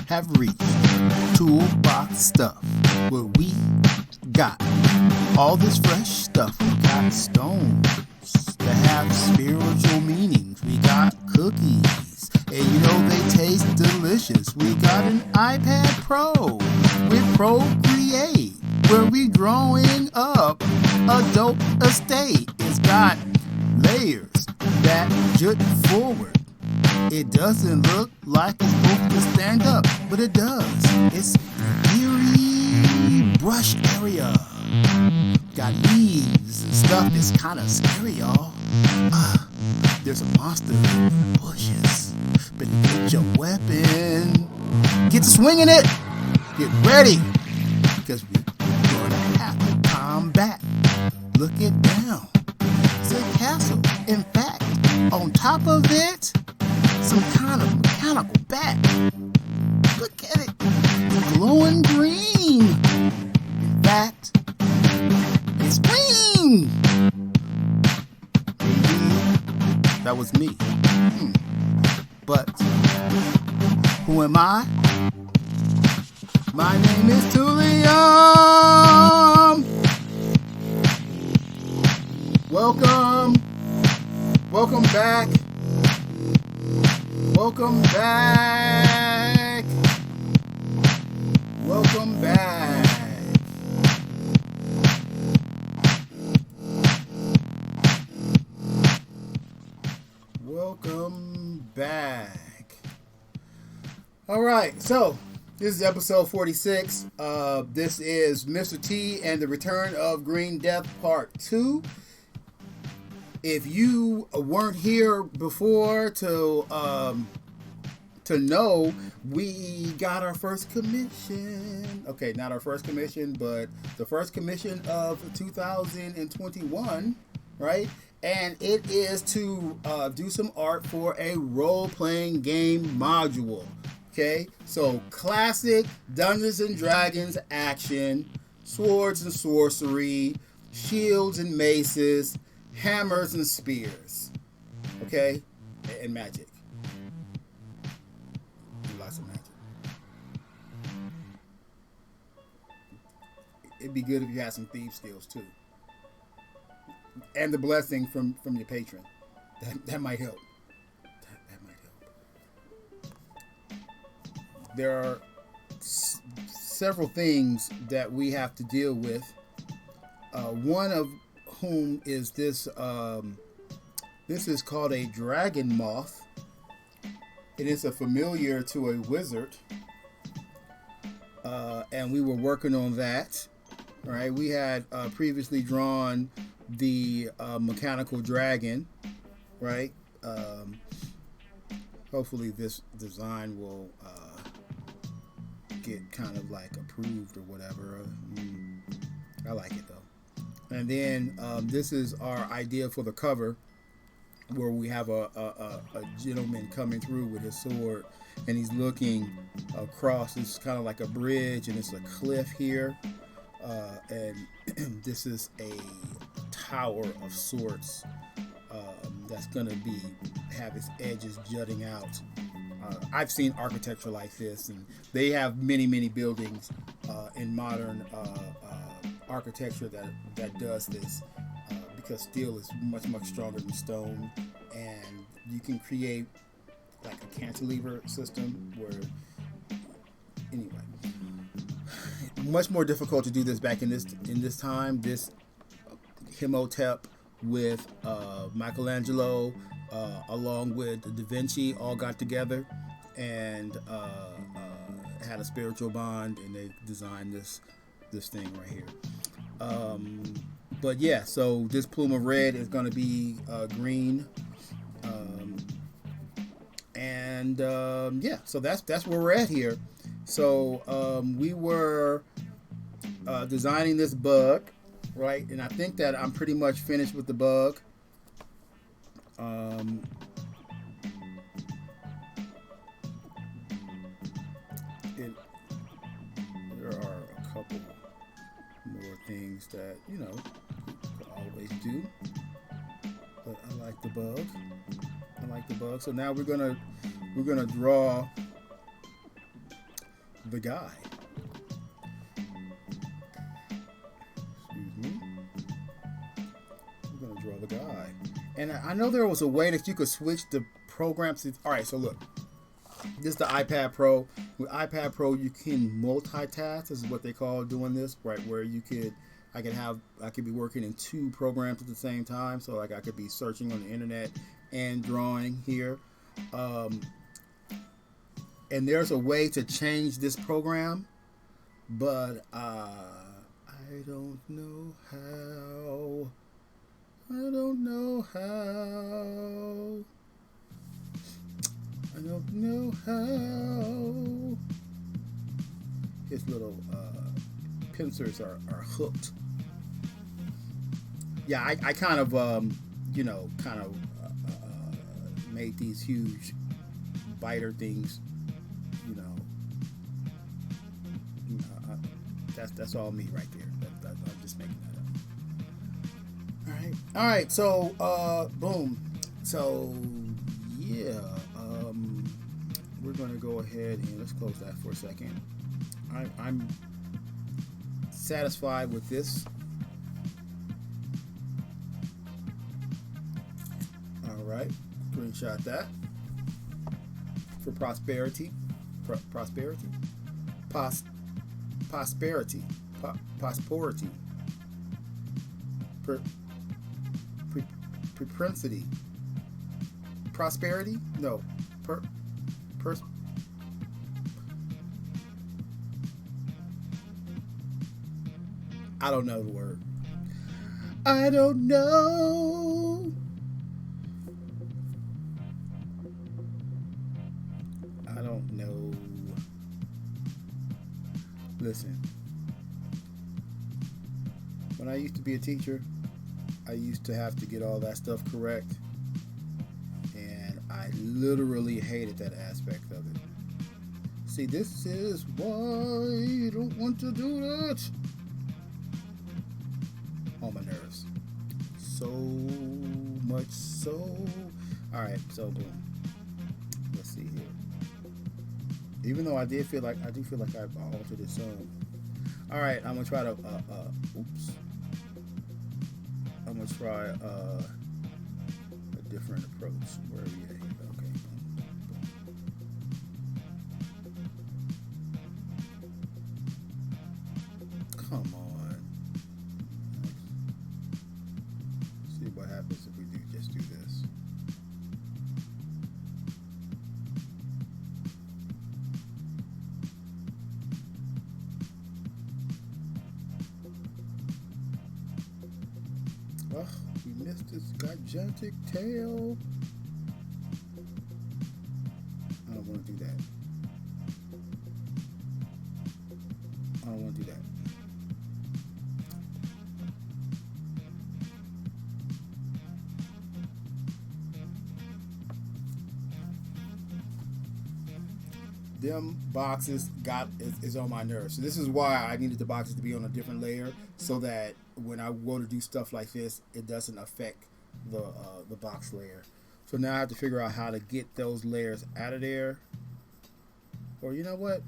have reached Toolbox Stuff, where we got all this fresh stuff. We got stones that have spiritual meanings. We got cookies, and you know they taste delicious. We got an iPad Pro with Procreate, where we growing up a dope estate. It's got layers that jut forward. It doesn't look like it's supposed to stand up, but it does. It's eerie brush area. Got leaves and stuff that's kind of scary, y'all. There's a monster in the bushes. But get your weapon. Get to swinging it. Get ready. Because we're going to have to combat. Look it down. It's a castle. In fact, on top of it, some kind of mechanical bat. Look at it. It's glowing green. In fact, it's green. That was me. But who am I? My name is Thulium. Welcome back. Welcome back. Welcome back. Welcome back. All right, so this is episode 46. This is Mr. T and the Return of Green Death Part 2. If you weren't here before to know, we got our first commission. Okay, not our first commission, but the first commission of 2021, right? And it is to do some art for a role-playing game module. Okay, so classic Dungeons and Dragons action, swords and sorcery, shields and maces, hammers and spears, okay, and magic. Lots of magic. It'd be good if you had some thief skills too, and the blessing from your patron. That might help. That might help. There are several things that we have to deal with. One of whom is this. This is called a dragon moth. It is a familiar to a wizard, and we were working on that. Right, we had previously drawn the mechanical dragon. Right. Hopefully, this design will get kind of like approved or whatever. I like it though. And then this is our idea for the cover, where we have a gentleman coming through with his sword, and he's looking across. It's kind of like a bridge, and it's a cliff here, and this is a tower of sorts that's gonna have its edges jutting out. I've seen architecture like this, and they have many buildings in modern architecture that does this, because steel is much stronger than stone, and you can create like a cantilever system where, anyway, much more difficult to do this back in this time. This Imhotep with Michelangelo along with Da Vinci all got together and had a spiritual bond, and they designed this thing right here. But yeah, so this plume of red is going to be green, and yeah, so that's where we're at here. So we were designing this bug, right? And I think that I'm pretty much finished with the bug. There are a couple more things that, you know, you could always do. But I like the bug. So now we're gonna draw the guy. Excuse me. I'm gonna draw the guy. And I know there was a way that you could switch the programs. All right, so look. This is the iPad Pro. With iPad Pro, you can multitask. This is what they call doing this, right? Where I could be working in two programs at the same time. So like I could be searching on the internet and drawing here. And there's a way to change this program, but I don't know how. I don't know how. I don't know how. His little pincers are hooked. Yeah, I kind of made these huge biter things. That's all me right there. I'm just making that up. All right. So boom. So yeah. We're going to go ahead and let's close that for a second. I'm satisfied with this. All right, screenshot that for prosperity. Prosperity. Prosperity. Propensity. Prosperity? No. I don't know the word. I don't know. I don't know. Listen. When I used to be a teacher, I used to have to get all that stuff correct. And I literally hated that aspect of it. See, this is why you don't want to do that. On my nerves. So much so. Alright, so boom. Let's see here. Even though I do feel like I've altered it some. Alright, I'm gonna try to oops. I'm gonna try a different approach. Where are we at here? Okay. Come on. Let's see what happens if we just do this. Oh, we missed this gigantic tail. I don't want to do that. I don't want to do that. Them boxes is on my nerves. So this is why I needed the boxes to be on a different layer, so that when I go to do stuff like this, it doesn't affect the box layer. So now I have to figure out how to get those layers out of there. Or you know what?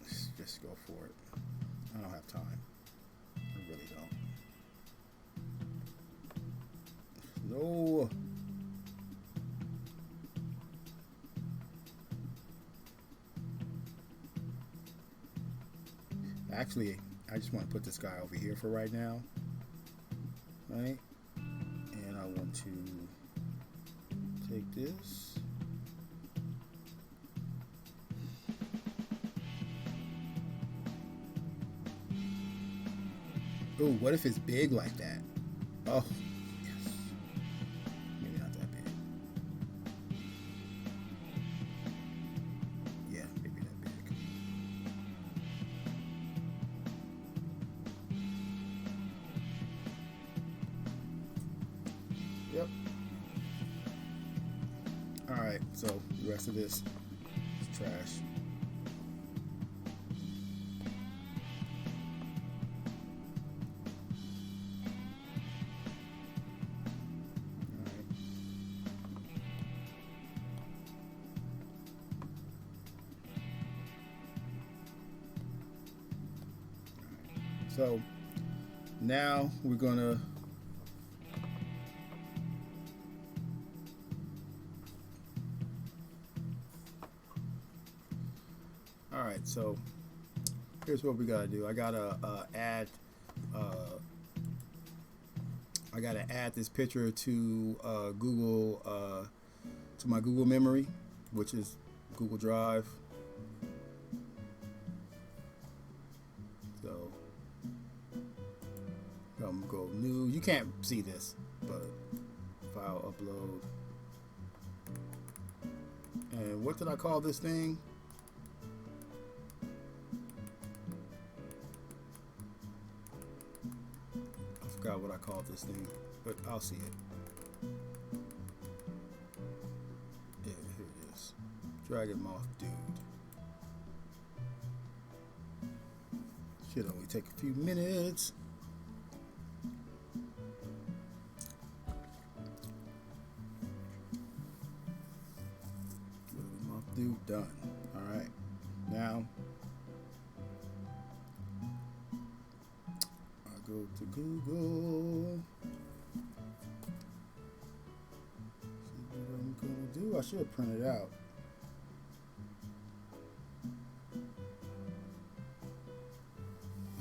Let's just go for it. I don't have time. I really don't. No. Actually, I just want to put this guy over here for right now. Right? And I want to take this. Oh, what if it's big like that? Oh, yes. Maybe not that big. Yeah, maybe that big. Yep. Alright, so the rest of this is trash. So now we're gonna all right, so here's what we gotta do. Uh, I gotta add this picture to Google to my Google memory, which is Google Drive. So I'm gonna go new. You can't see this, but file upload. And what did I call this thing? I forgot what I called this thing, but I'll see it. Yeah, here it is. Dragon Moth Dude. Should only take a few minutes. Dragon Moth Dude done. All right. Now I go to Google. See what I'm gonna do. I should print it out.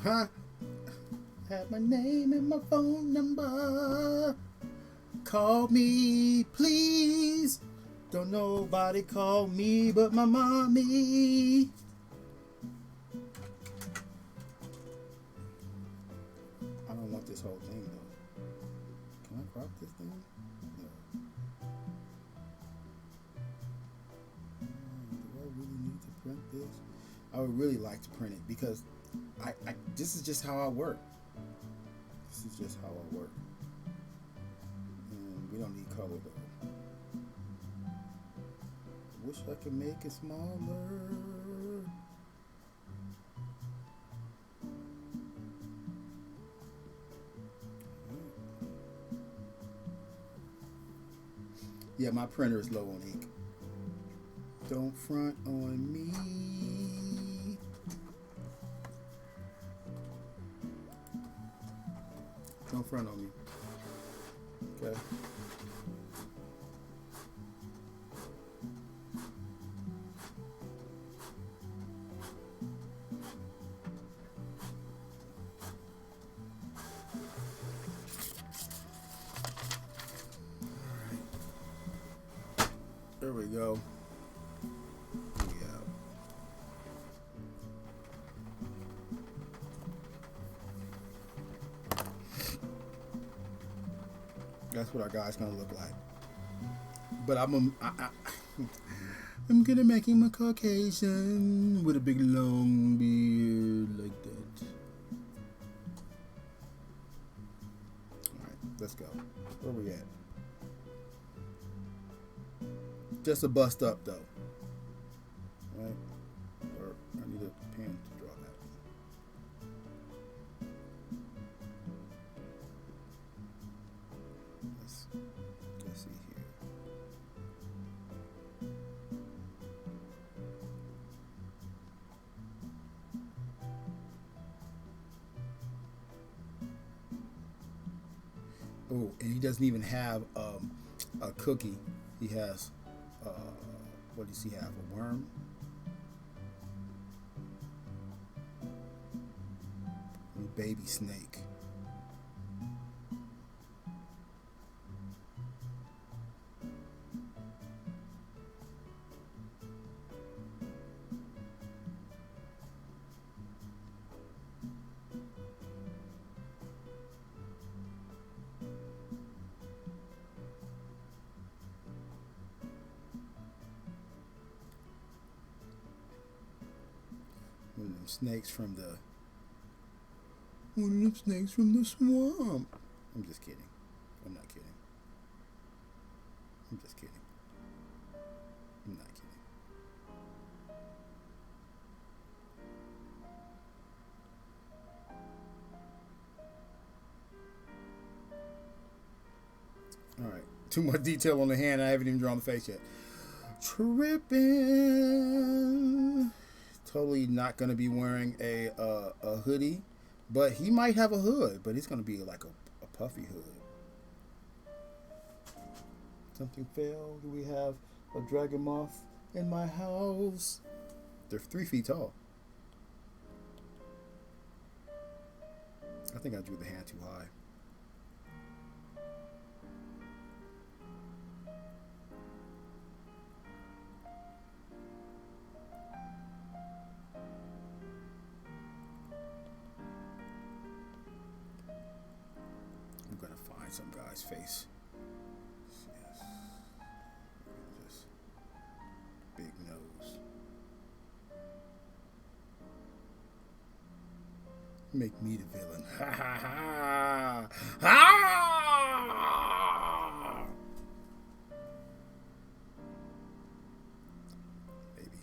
Huh? Have my name and my phone number. Call me, please. Don't nobody call me but my mommy. I don't want this whole thing though. Can I crop this thing? No. Do I really need to print this? I would really like to print it because this is just how I work. This is just how I work. And we don't need color though. Wish I could make it smaller. Yeah, my printer is low on ink. Don't front on me. Don't front on me. Okay. There we go. Yeah. That's what our guy's gonna look like. But I'm gonna make him a Caucasian with a big long beard like that. All right, let's go. Where we at? Just a bust up though, right? Or I need a pen to draw that. Let's see here. Oh, and he doesn't even have a cookie. He has. What does he have? A worm? A baby snake. One of them snakes from the swamp. I'm just kidding. I'm not kidding. I'm just kidding. I'm not kidding. All right. Too much detail on the hand. I haven't even drawn the face yet. Tripping. Totally not going to be wearing a hoodie. But he might have a hood, but it's gonna be like a puffy hood. Something fell. Do we have a dragon moth in my house? They're 3 feet tall. I think I drew the hand too high. I'm gonna find some guy's face. Yes. Just big nose. Make me the villain. Ha ha ha! Ha! Maybe.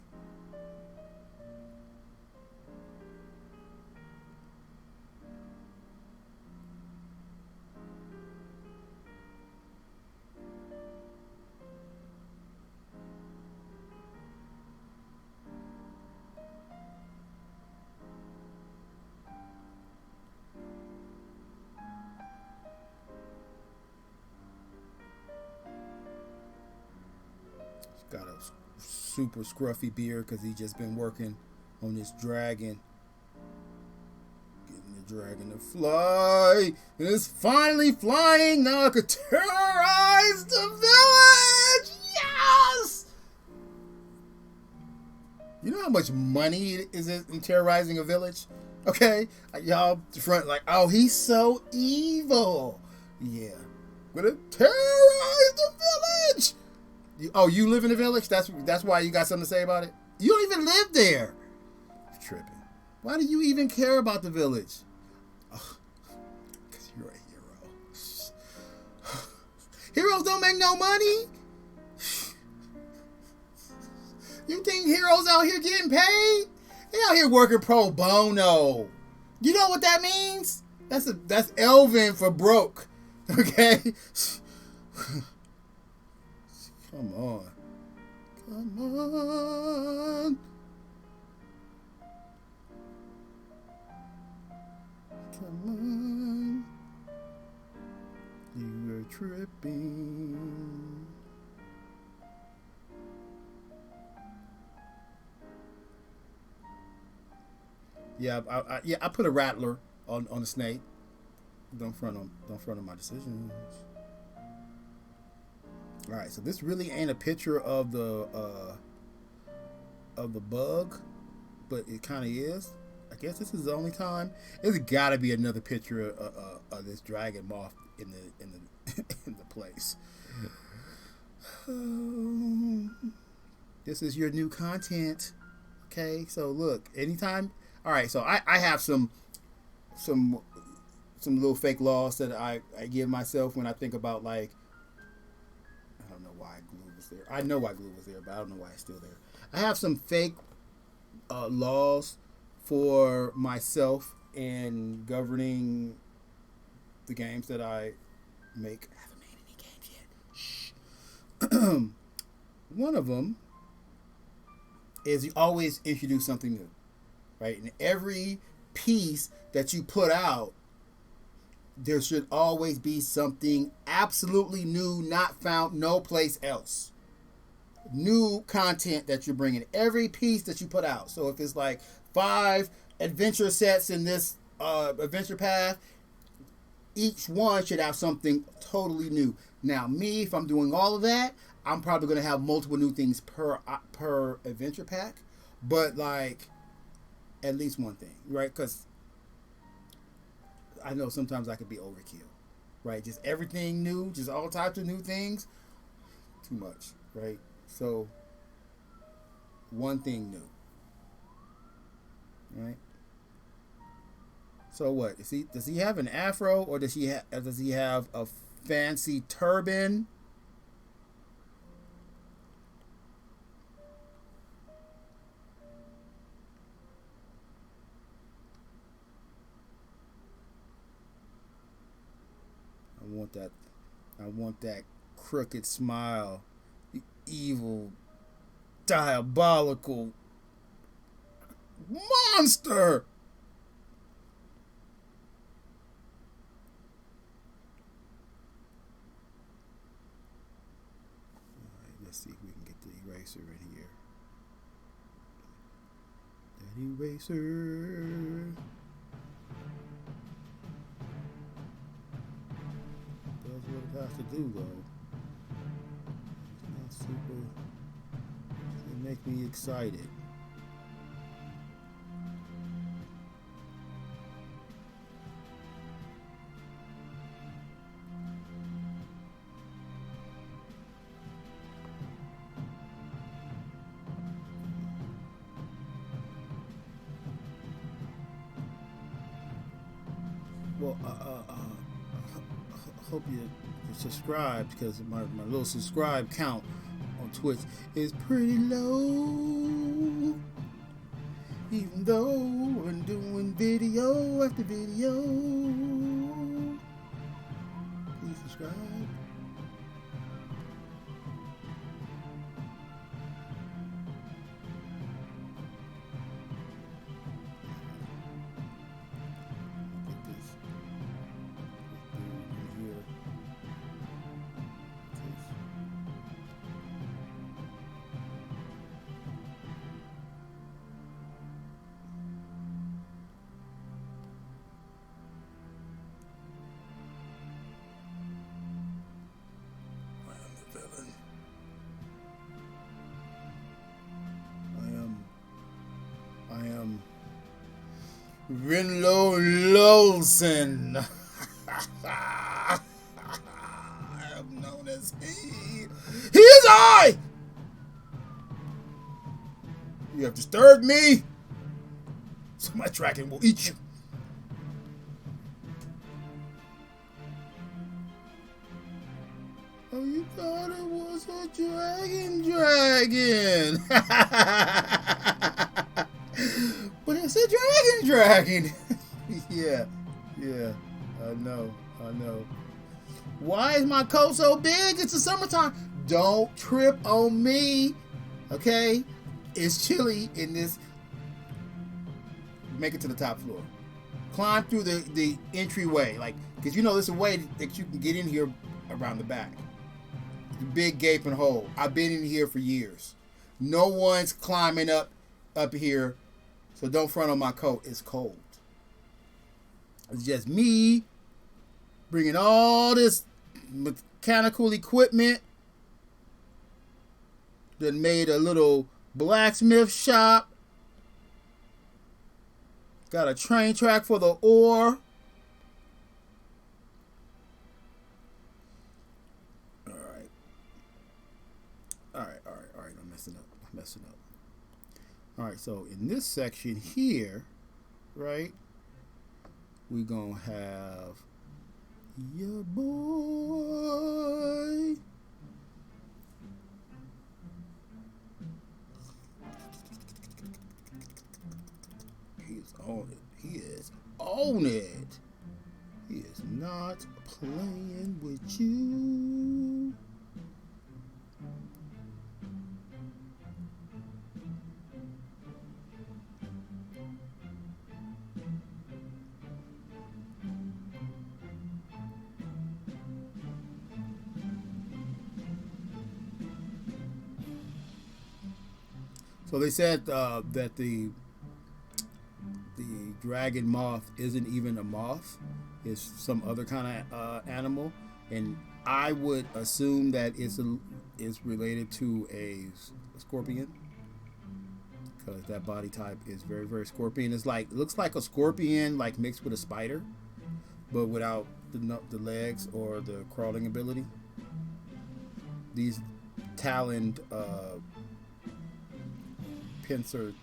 Got a super scruffy beard because he just been working on this dragon. Getting the dragon to fly. And it's finally flying. Now I could terrorize the village. Yes! You know how much money it is in terrorizing a village? Okay? Y'all front like, oh, he's so evil. Yeah. We're gonna terrorize the village. Oh, you live in the village? That's why you got something to say about it? You don't even live there. You're tripping. Why do you even care about the village? Because you're a hero. Heroes don't make no money? You think heroes out here getting paid? They out here working pro bono. You know what that means? That's Elvin for broke. Okay? Come on. Come on. Come on. You are tripping. Yeah, I put a rattler on the snake. Don't front on my decisions. All right, so this really ain't a picture of the bug, but it kind of is. I guess this is the only time. There's got to be another picture of this dragon moth in the in the place. This is your new content. Okay, so look, anytime. All right, so I have some little fake laws that I give myself when I think about, like, I don't know why glue was there. I know why glue was there, but I don't know why it's still there. I have some fake laws for myself in governing the games that I make. I haven't made any games yet. Shh. One of them is you always introduce something new, right? And every piece that you put out, there should always be something absolutely new, not found no place else. New content that you're bringing. Every piece that you put out. So if it's like 5 adventure sets in this adventure path, each one should have something totally new. Now, me, if I'm doing all of that, I'm probably going to have multiple new things per adventure pack. But, like, at least one thing, right? Because I know sometimes I could be overkill, right? Just everything new, just all types of new things. Too much, right? So, one thing new, right? So what? Does he have an afro, or does he have a fancy turban? I want that crooked smile, the evil, diabolical monster. Let's see if we can get the eraser in here. That eraser does what it has to do, though. It's not super. It makes me excited. Well, hope you subscribe, because my little subscribe count on Twitch is pretty low. Even though I'm doing video after video. Please subscribe. Renlo Lawson. I am known as he. He is I! You have disturbed me, so my dragon will eat you. Oh, you thought it was a dragon. But it's a dragon. Yeah, I know. Why is my coat so big? It's the summertime. Don't trip on me, okay? It's chilly in this. Make it to the top floor. Climb through the entryway, like, because you know there's a way that you can get in here around the back. The big gaping hole. I've been in here for years. No one's climbing up here. So don't front on my coat. It's cold. It's just me bringing all this mechanical equipment that made a little blacksmith shop. Got a train track for the ore. All right. I'm messing up. All right, so in this section here, right, we gonna have your boy. He's on it. He is on it. He is not playing with you. So they said that the dragon moth isn't even a moth; it's some other kind of animal, and I would assume that it's related to a scorpion, because that body type is very, very scorpion. It's like, it looks like a scorpion, like mixed with a spider, but without the legs or the crawling ability. These taloned pincer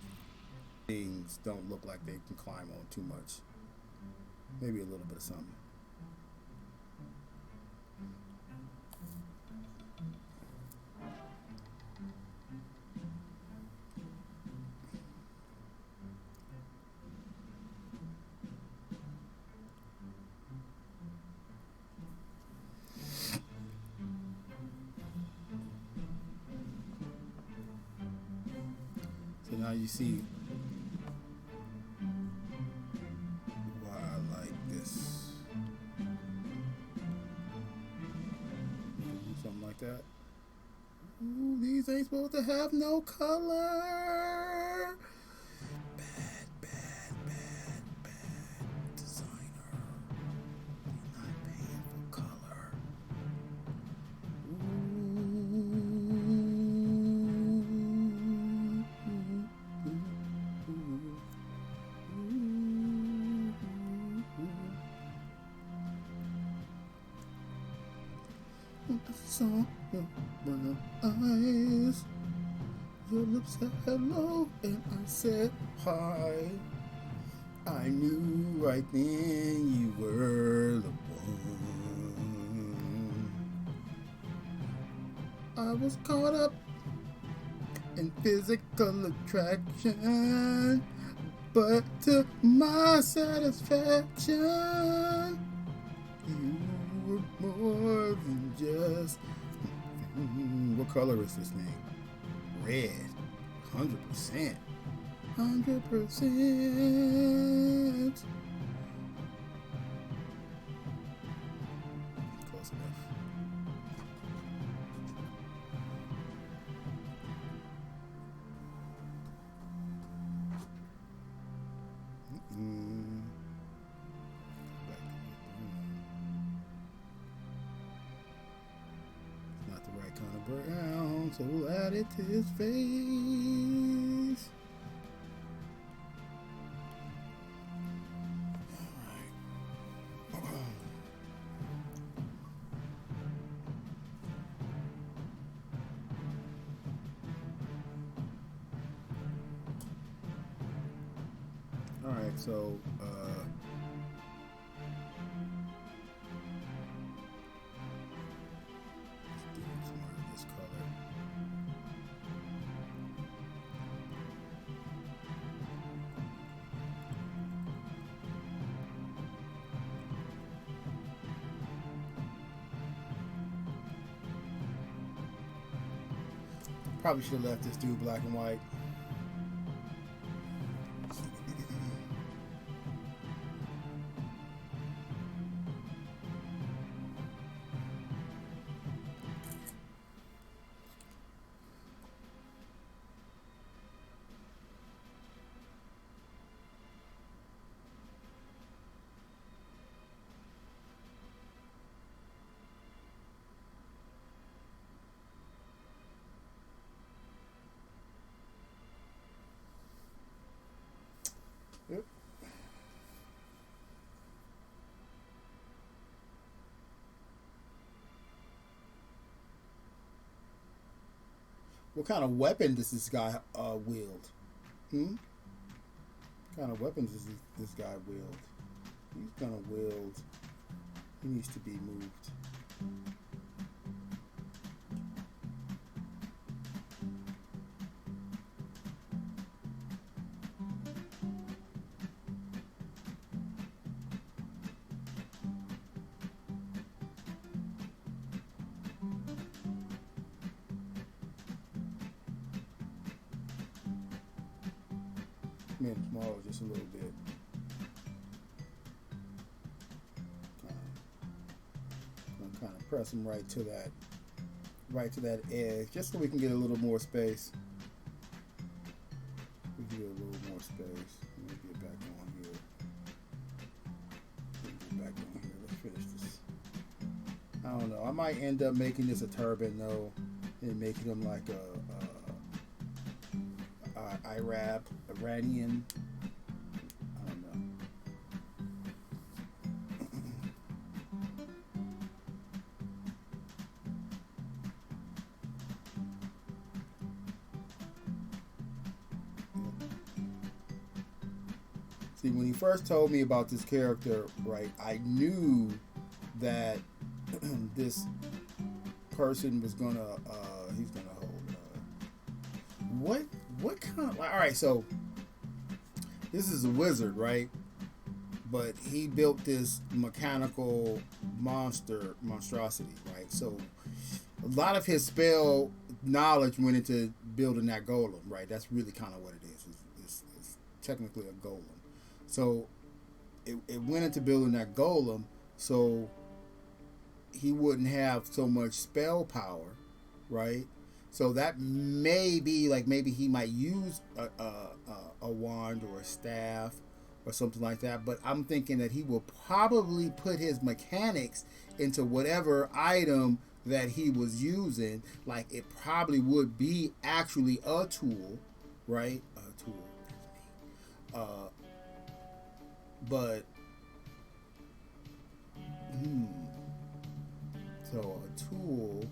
things don't look like they can climb on too much. Maybe a little bit of something. So now you see why I like this. Something like that. Ooh, these ain't supposed to have no color. Bad, bad, bad, bad designer. You're not paying for color. Saw your brown eyes. Your lips said hello, and I said hi. I knew right then you were the one. I was caught up in physical attraction, but to my satisfaction, you were more than just. What color is this thing? Red. 100%. 100%. Close enough. Not the right kind of brown, so we'll add it to his face. Alright, so let's do some of this color. Probably should have left this dude black and white. Yep. What kind of weapon does this guy wield? What kind of weapons does this guy wield? He's gonna wield. He needs to be moved. Made him smaller just a little bit. I'm kind of press him right to that edge, just so we can get a little more space. We can get a little more space. Let me get back on here. Let's finish this. I don't know. I might end up making this a turban though, and making him like a Iranian. I don't know. See, when he first told me about this character, right, I knew that this person was gonna he's gonna hold what kind of, all right, so this is a wizard, right? But he built this mechanical monstrosity, right? So a lot of his spell knowledge went into building that golem, right? That's really kind of what it is. It's technically a golem. So it went into building that golem so he wouldn't have so much spell power, right? So that may be like maybe he might use a wand or a staff or something like that. But I'm thinking that he will probably put his mechanics into whatever item that he was using. Like it probably would be actually a tool, right? A tool. Uh, but so a tool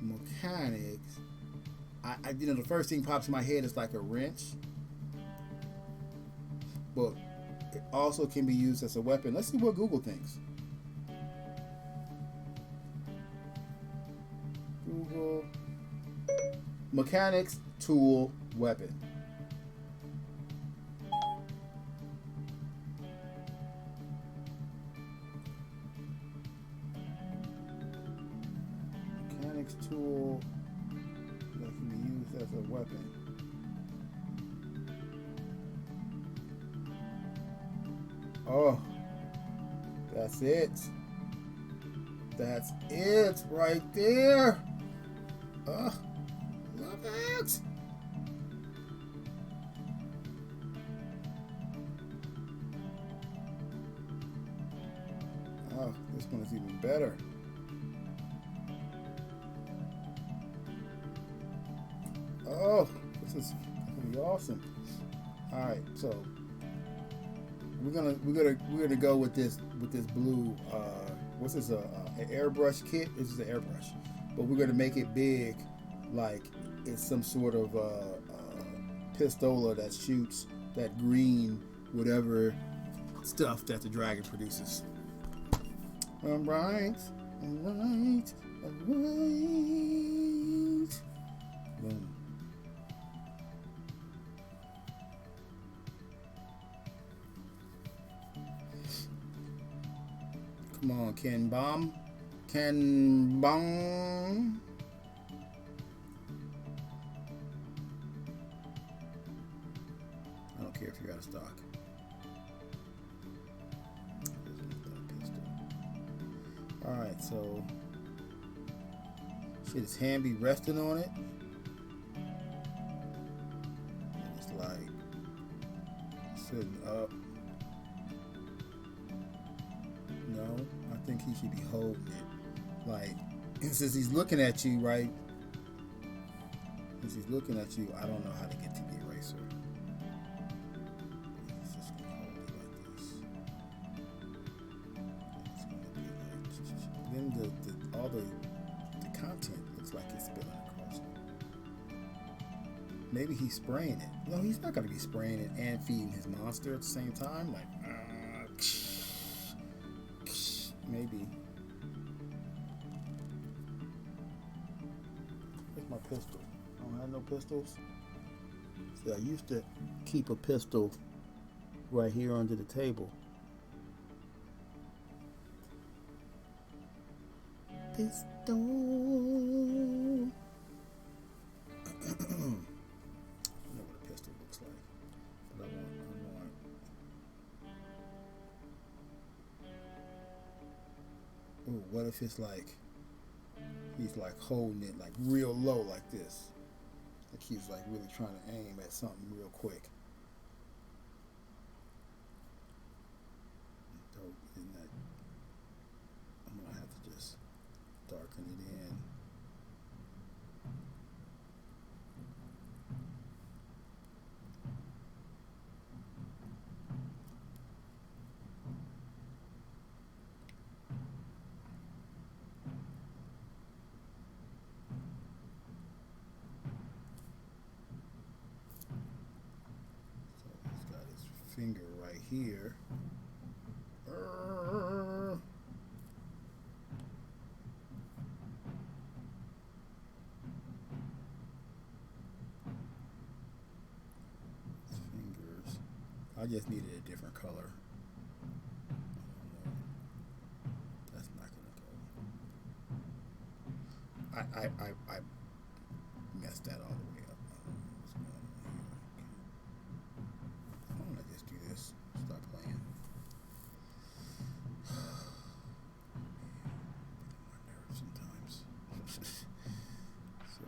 mechanics. I the first thing pops in my head is like a wrench, but it also can be used as a weapon. Let's see what Google thinks. Google mechanics tool weapon. Mechanics tool that can be used as a weapon. Oh, that's it. That's it right there. Love it. Oh, this one is even better. Oh, this is gonna be awesome. All right, so we're gonna go with this blue. What's this? An airbrush kit. This is an airbrush, but we're gonna make it big, like it's some sort of pistola that shoots that green whatever stuff that the dragon produces. All right, all right, all right. Boom. Come on, Ken Bomb. Ken Bomb. I don't care if you're out of stock. Alright, so should his hand be resting on it? And it's like sitting up. No, I think he should be holding it. Like, since he's looking at you, right? Since he's looking at you, I don't know how to get to the eraser. He's just gonna hold it like this. It's gonna be like, then all the content looks like it's spilling across it. Maybe he's spraying it. No, he's not gonna be spraying it and feeding his monster at the same time. Like, maybe. Where's my pistol? I don't have no pistols. See, I used to keep a pistol right here under the table. Pistol. I know what a pistol looks like, but I want. Ooh, what if it's like he's like holding it like real low like this? Like he's like really trying to aim at something real quick. I'm gonna have to just darken it in. Finger right here. Fingers. I just needed a different color. That's not gonna go. I messed that all the way up. Why don't I just do this? Stop playing. My nerves sometimes. So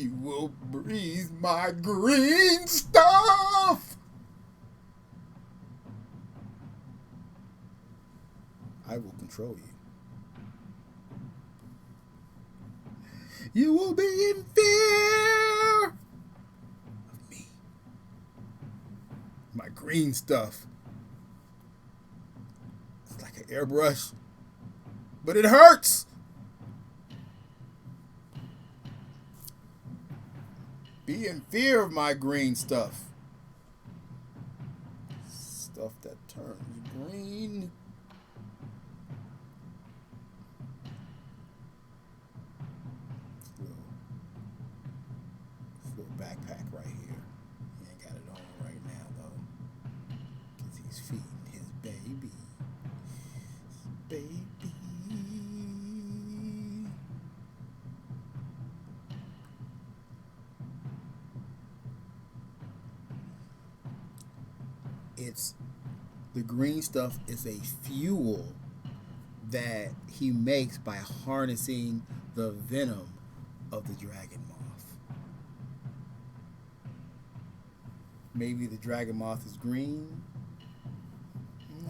You will breathe my green stuff. I will control you. You will be in fear of me. My green stuff. It's like an airbrush, but it hurts. Be in fear of my green stuff. Stuff that turns green. Backpack right here. He ain't got it on right now though, because he's feeding his baby. It's the green stuff is a fuel that he makes by harnessing the venom of the dragon moth. Maybe the dragon moth is green.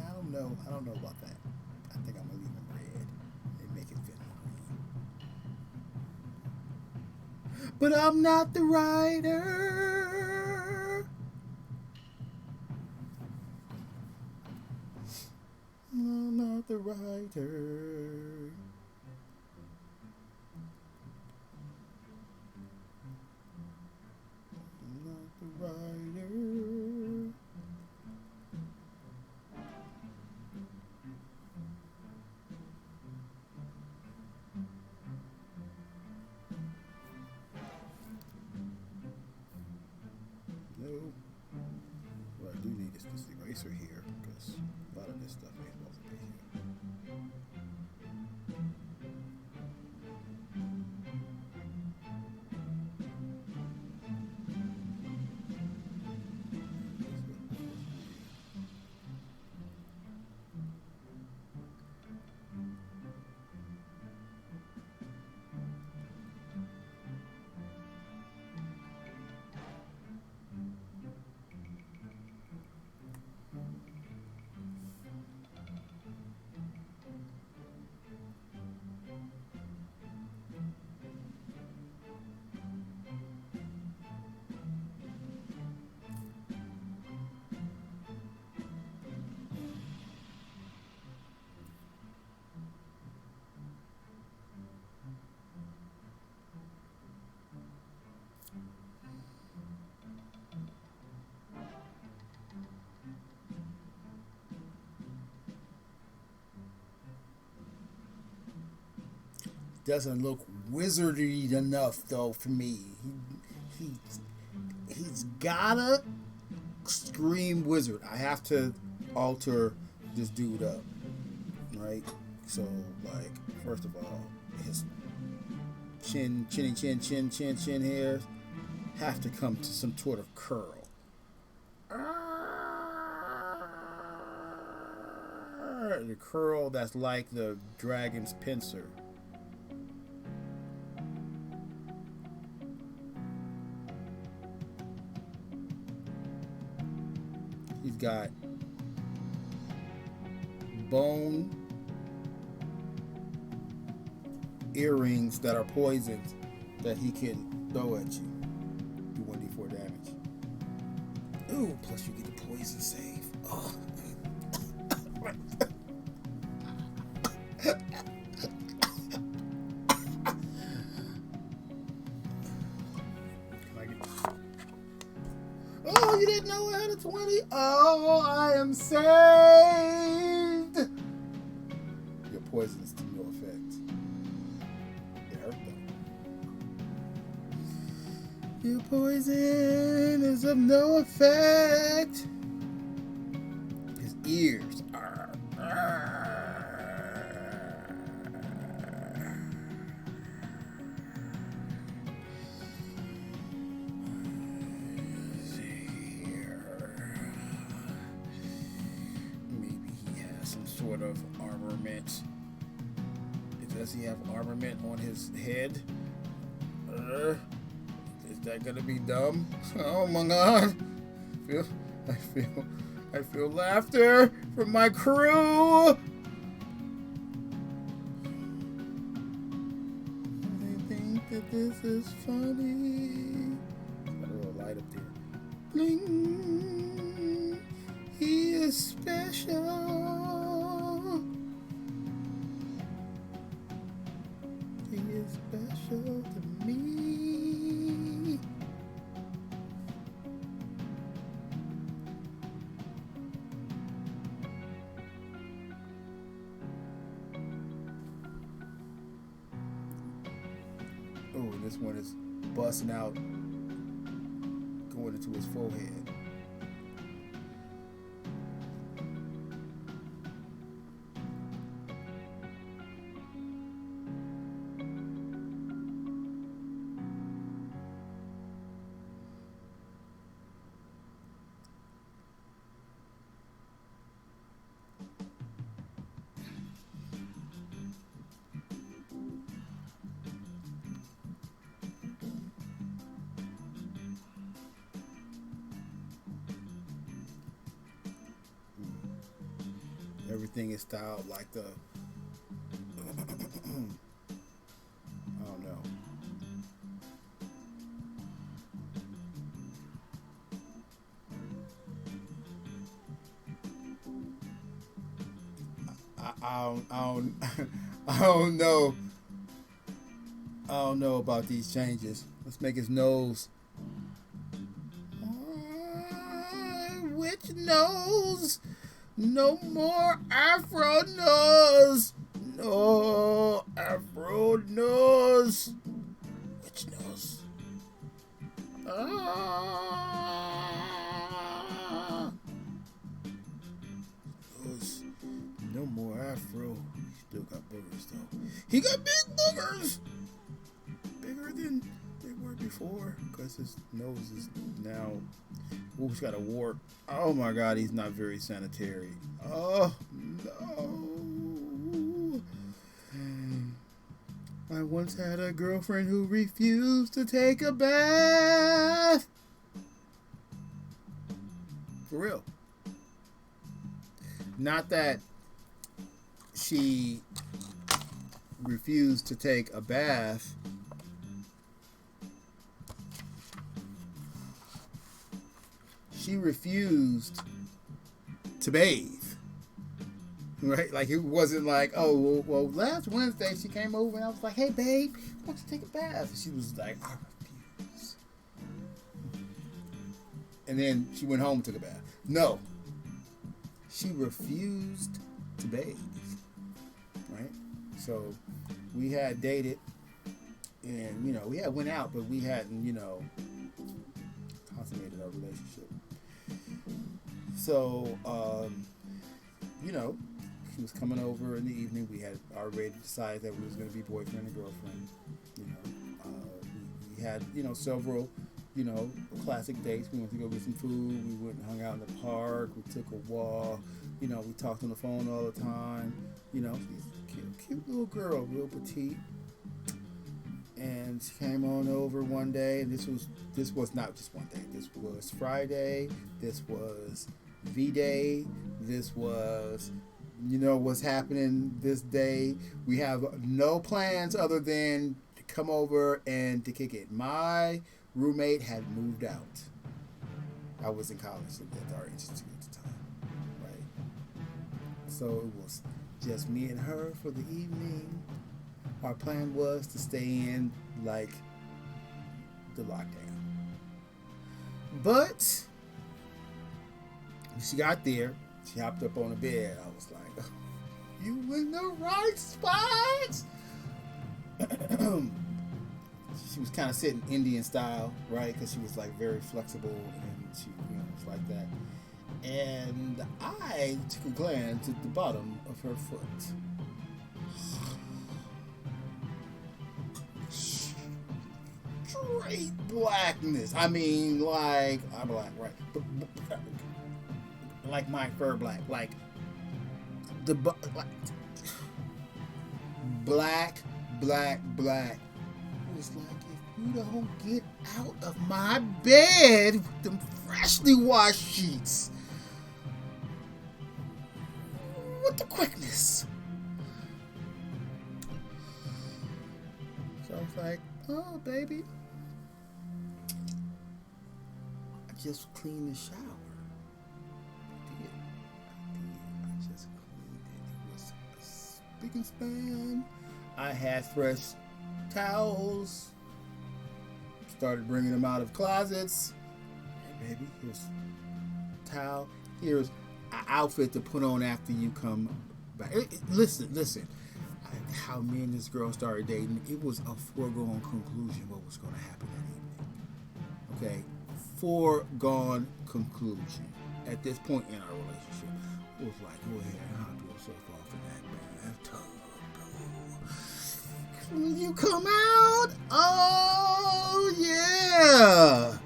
I don't know. I don't know about that. I think I'm gonna leave him red and make it venom green. But I'm not the writer. I'm not the writer. What I do need is this eraser here because a lot of this stuff ain't supposed to be here. Doesn't look wizardy enough though for me. He's gotta scream wizard. I have to alter this dude up, right? So like, first of all, his chin hairs have to come to some sort of curl. The curl that's like the dragon's pincer. He's got bone earrings that are poisons that he can throw at you. Do 1d4 damage. Ooh, plus you get the poison save. Oh. Oh, you didn't know I had a 20? Oh, I am saved! Your poison is to no effect. It hurt though. Your poison is of no effect. His ears are. Sort of armament. Does he have armament on his head? that gonna be dumb? Oh my god. Feel I feel laughter from my crew. They think that this is funny. Got a little light up there. Bling. He is special. He is special to me. Oh, and this one is busting out, going into his forehead. Everything is styled like the I don't know. I don't know. I don't know about these changes. Let's make his nose. Which nose? No more Afro nose. No Afro nose. Which nose? Nose. No more Afro. He still got boogers though. He got big boogers. Bigger than they were before because his nose is now. Oh, he's got a wart. Oh my god, he's not very sanitary. Oh no. I once had a girlfriend who refused to take a bath. For real. Not that she refused to take a bath. She refused to bathe. Right? Like, it wasn't like, oh, well, last Wednesday she came over and I was like, hey, babe, why don't you take a bath? And she was like, I refuse. And then she went home and took a bath. No. She refused to bathe. Right? So, we had dated and, you know, we had went out, but we hadn't, you know, consummated our relationship. So, you know, she was coming over in the evening. We had already decided that we was going to be boyfriend and girlfriend. You know, we had, you know, several, you know, classic dates. We went to go get some food. We went and hung out in the park. We took a walk. You know, we talked on the phone all the time. You know, she's a cute little girl, real petite. And she came on over one day, and this was not just one day. This was Friday. This was V-Day. This was, you know, what's happening this day. We have no plans other than to come over and to kick it. My roommate had moved out. I was in college at our institute at the time, right? So it was just me and her for the evening. Our plan was to stay in, like, the lockdown. But when she got there, she hopped up on the bed. I was like, oh, you in the right spot? She was kind of sitting Indian style, right? Because she was, like, very flexible and she, you know, was like that. And I took a glance at the bottom of her foot. Straight blackness. I mean, like, I'm black, right? But like my fur black, like the like, black. It was like, if you don't get out of my bed with them freshly washed sheets. With the quickness. So I was like, oh, baby. I just cleaned the shower. I just cleaned it. It was a spick and span. I had fresh towels. Started bringing them out of closets. Hey, baby, here's a towel. Here's an outfit to put on after you come back. Listen. How me and this girl started dating, it was a foregone conclusion what was going to happen that evening. Okay? Foregone conclusion. At this point in our relationship, it was like, go ahead and hop yourself off in that bathtub. When you come out, oh yeah.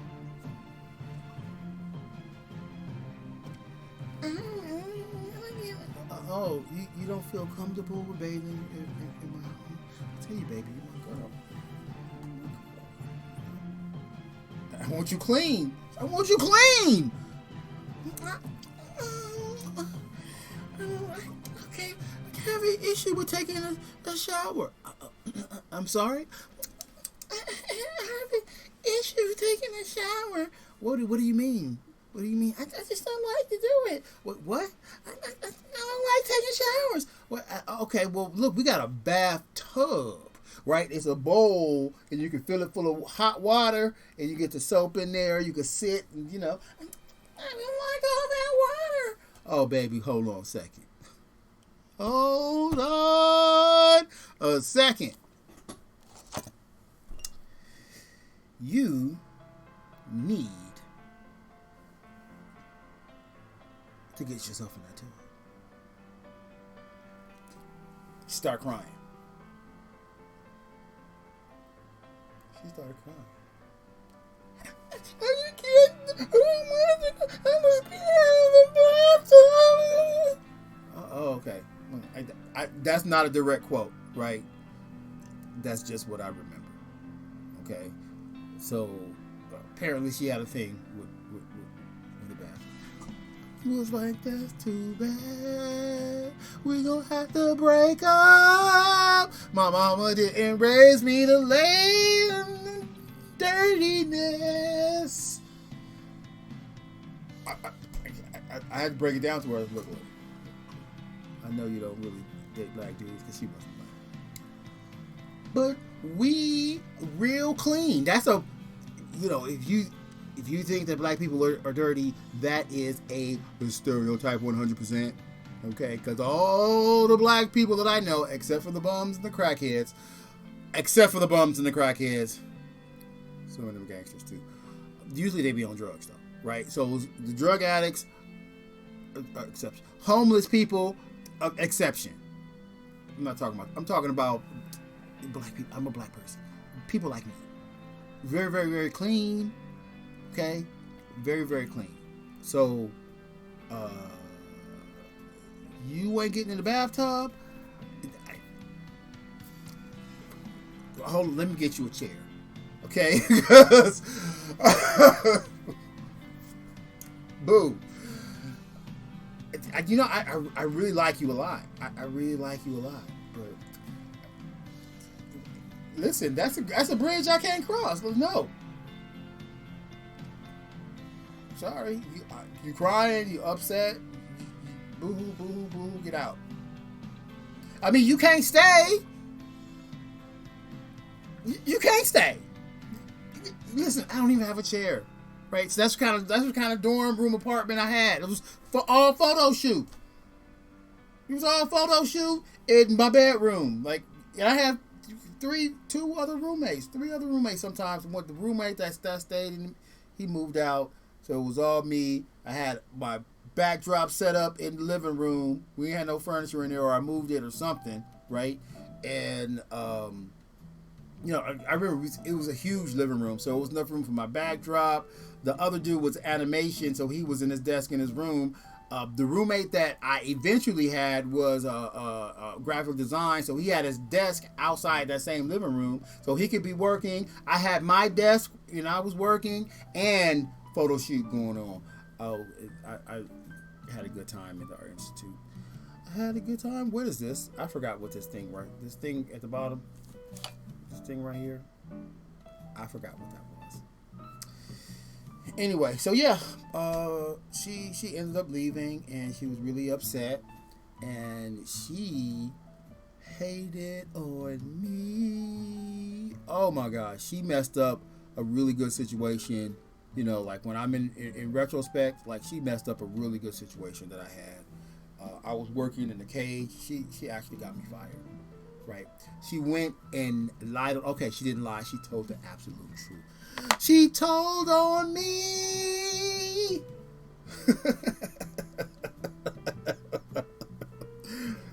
Oh, you don't feel comfortable with bathing in my home? I tell you, baby, you're my girl. I want you clean. Okay, I have an issue with taking a shower. I'm sorry? I have an issue with taking a shower. What do you mean? What do you mean? I just don't like to do it. What? I don't like taking showers. Okay, well, look, we got a bathtub, right? It's a bowl, and you can fill it full of hot water, and you get the soap in there. You can sit, and, I don't like all that water. Oh, baby, hold on a second. Hold on a second. You need to get yourself in that tub. Start crying. She started crying. Are you kidding? I was in the bathroom. Oh, okay. That's not a direct quote, right? That's just what I remember. Okay. So apparently she had a thing with the bathroom. It was like, that's too bad. We gonna have to break up. My mama didn't raise me to lay in dirtiness. I had to break it down to her. Look. I know you don't really date black dudes because she wasn't black. But we real clean. That's a, if you think that black people are dirty, that is a stereotype 100%. Okay? Because all the black people that I know, except for the bums and the crackheads, some of them gangsters too, usually they be on drugs though, right? So the drug addicts, exception. Homeless people, exception. I'm talking about black people. I'm a black person. People like me. Very, very, very clean. Okay? Very, very clean. So, you ain't getting in the bathtub. Hold on, let me get you a chair. Okay? Boo. I really like you a lot. I really like you a lot. But listen, that's a bridge I can't cross. No. Sorry. You crying, you upset. Boo hoo, boo hoo, boo hoo, get out. I mean, you can't stay. You can't stay. Listen, I don't even have a chair. Right? So that's what kind of dorm room apartment I had. It was for all photo shoot. It was all photo shoot in my bedroom. Like, I have three other roommates sometimes. The roommate that stayed in, he moved out. So it was all me. I had my backdrop set up in the living room. We had no furniture in there, or I moved it or something, right? And I remember it was a huge living room, so it was enough room for my backdrop. The other dude was animation, so he was in his desk in his room. The roommate that I eventually had was a graphic design, so he had his desk outside that same living room, so he could be working. I had my desk, I was working, and photo shoot going on. Oh, I had a good time at the Art Institute. I had a good time. What is this? I forgot what this thing right. This thing at the bottom. This thing right here. I forgot what that was. Anyway, so yeah, she ended up leaving, and she was really upset, and she hated on me. Oh my gosh, she messed up a really good situation. Like when I'm in retrospect, like she messed up a really good situation that I had. I was working in the cage. She actually got me fired. Right? She went and lied. Okay, she didn't lie. She told the absolute truth. She told on me.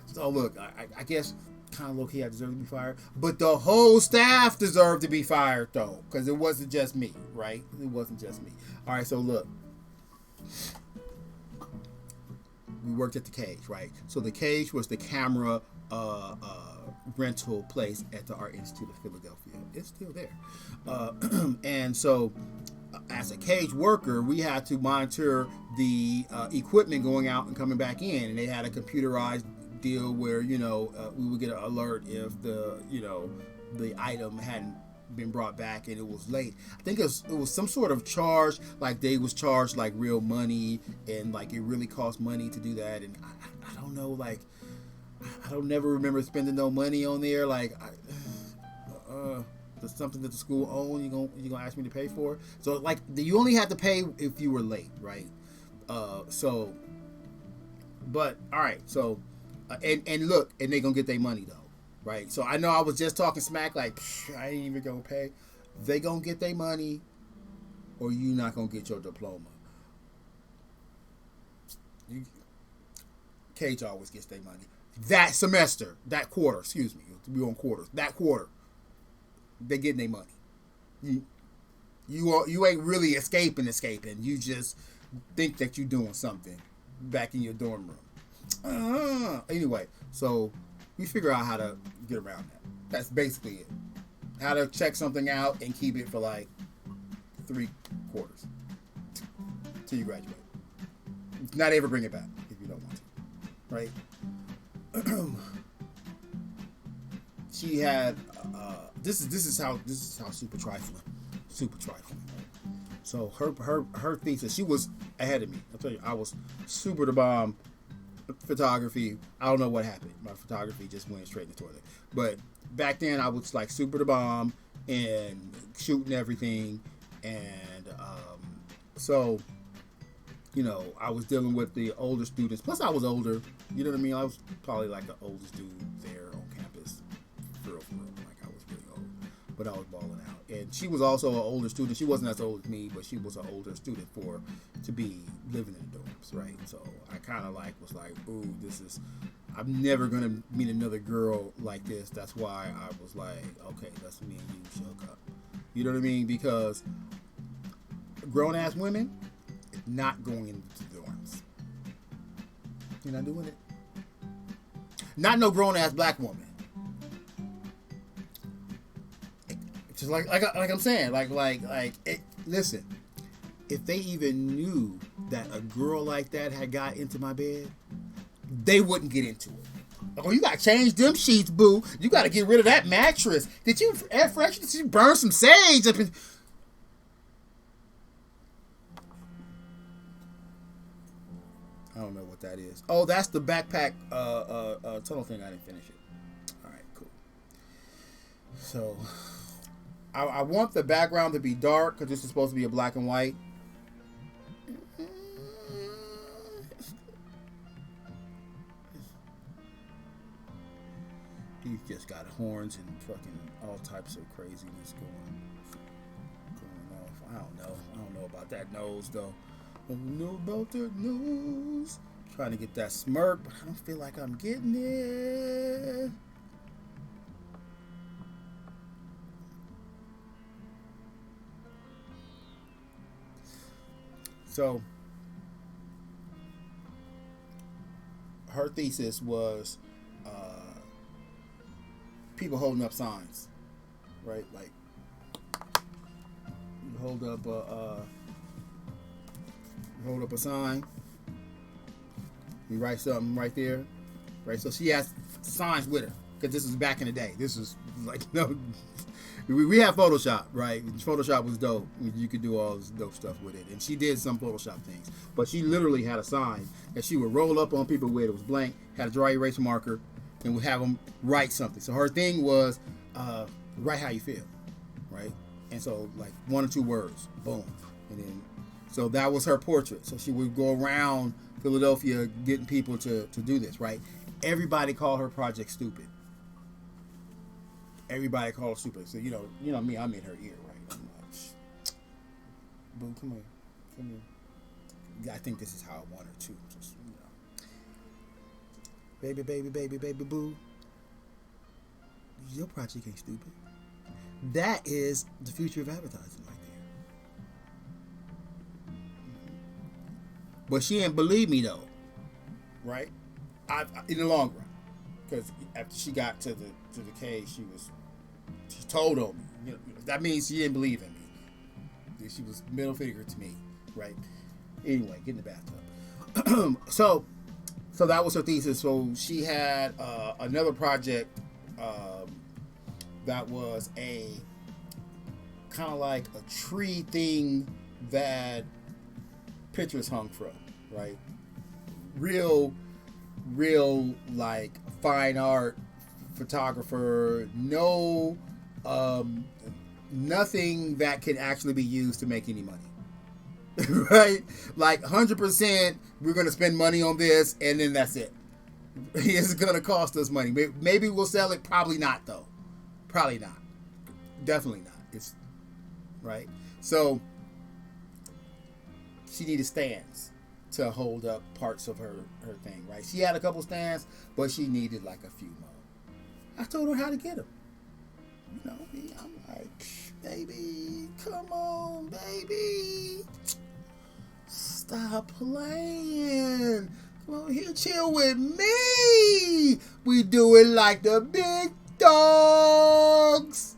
So look, I guess kind of low key I deserve to be fired, but the whole staff deserved to be fired though, because it wasn't just me, right? It wasn't just me. All right, so look, we worked at the cage, right? So the cage was the camera rental place at the Art Institute of Philadelphia. It's still there. And so as a cage worker, we had to monitor the equipment going out and coming back in, and they had a computerized deal where we would get an alert if the item hadn't been brought back and it was late. I think it was some sort of charge, like they was charged like real money, and like it really cost money to do that. And I don't know, like I don't never remember spending no money on there. Like that's something that the school owned. You gonna ask me to pay for? So like you only had to pay if you were late, right? But all right, so and look, and they gonna get their money though, right? So I know I was just talking smack, like I ain't even gonna pay. They gonna get their money, or you not gonna get your diploma. Cage always gets their money. That semester, that quarter, excuse me, we on quarters. That quarter, they getting their money. You ain't really escaping. You just think that you doing something back in your dorm room. Anyway, so we figure out how to get around that. That's basically it. How to check something out and keep it for like 3 quarters till you graduate. Not ever bring it back if you don't want to, right? She had this is how super trifling. So her thesis, she was ahead of me. I'll tell you, I was super the bomb. Photography, I don't know what happened. My photography just went straight in the toilet. But back then, I was like super the bomb and shooting everything, and so I was dealing with the older students. Plus, I was older. You know what I mean? I was probably like the oldest dude there on campus. For real. Like I was really old, but I was balling out. And she was also an older student. She wasn't as old as me, but she was an older student to be living in the dorms, right? So I kind of was like, ooh, I'm never gonna meet another girl like this. That's why I was like, okay, let's me and you hook up. You know what I mean? Because grown ass women not going into the dorms. You're not doing it. Not no grown ass black woman. Just like I'm saying, listen, if they even knew that a girl like that had got into my bed, they wouldn't get into it. Oh, you gotta change them sheets, boo. You gotta get rid of that mattress. Did you air freshen? Did you burn some sage up in? I don't know what that is. Oh, that's the backpack tunnel thing. I didn't finish it. All right, cool. So I want the background to be dark because this is supposed to be a black and white. He's just got horns and fucking all types of craziness going off. I don't know about that nose though. I don't know about that nose. Trying to get that smirk, but I don't feel like I'm getting it. So her thesis was people holding up signs, right? Like you hold up a sign, you write something right there, right? So she has signs with her because this was back in the day. This was like no. We have Photoshop, right? Photoshop was dope. You could do all this dope stuff with it. And she did some Photoshop things. But she literally had a sign that she would roll up on people with. It was blank, had a dry erase marker, and would have them write something. So her thing was write how you feel, right? And so like 1 or 2 words, boom. And then, so that was her portrait. So she would go around Philadelphia getting people to do this, right? Everybody called her project stupid. Everybody called her stupid. So you know me, I'm in her ear, right? I'm like, boo, come here. I think this is how I want her too. Just, baby, boo. Your project ain't stupid. That is the future of advertising right there. But she didn't believe me though, right? In the long run, because after she got to the cage, she told on me. That means she didn't believe in me. She was middle finger to me, right? Anyway, get in the bathtub. So that was her thesis. So she had another project that was a kind of like a tree thing that pictures hung from, right? Real like fine art photographer. No, nothing that can actually be used to make any money. Right? Like 100%, we're going to spend money on this and then that's it. It's going to cost us money. Maybe we'll sell it. Probably not, though. Probably not. Definitely not. It's right. So she needed stands to hold up parts of her thing, right? She had a couple stands, but she needed like a few more. I told her how to get them. You know me, I'm like, baby, come on, baby. Stop playing. Come on here, chill with me. We do it like the big dogs.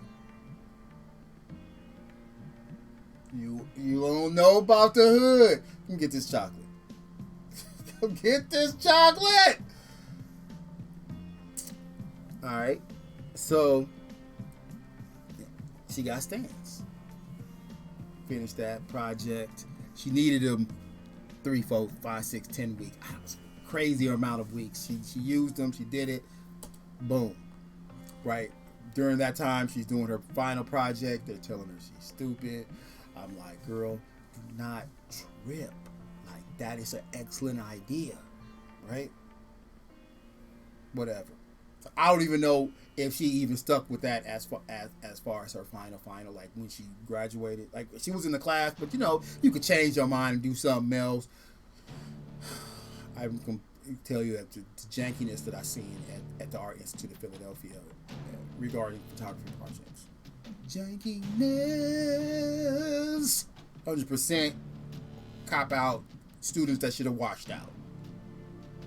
You don't know about the hood. You can get this chocolate. Go get this chocolate. All right. So she got stands. Finished that project. She needed them 3, 4, 5, 6, 10 weeks. Crazy amount of weeks. She used them. She did it. Boom. Right. During that time, she's doing her final project. They're telling her she's stupid. I'm like, girl, do not trip. Like, that is an excellent idea. Right? Whatever. So I don't even know if she even stuck with that as far as her final, like when she graduated. Like, she was in the class, but you could change your mind and do something else. I'm going to tell you that the jankiness that I've seen at the Art Institute of Philadelphia regarding photography projects. Jankiness. 100% cop out students that should have washed out.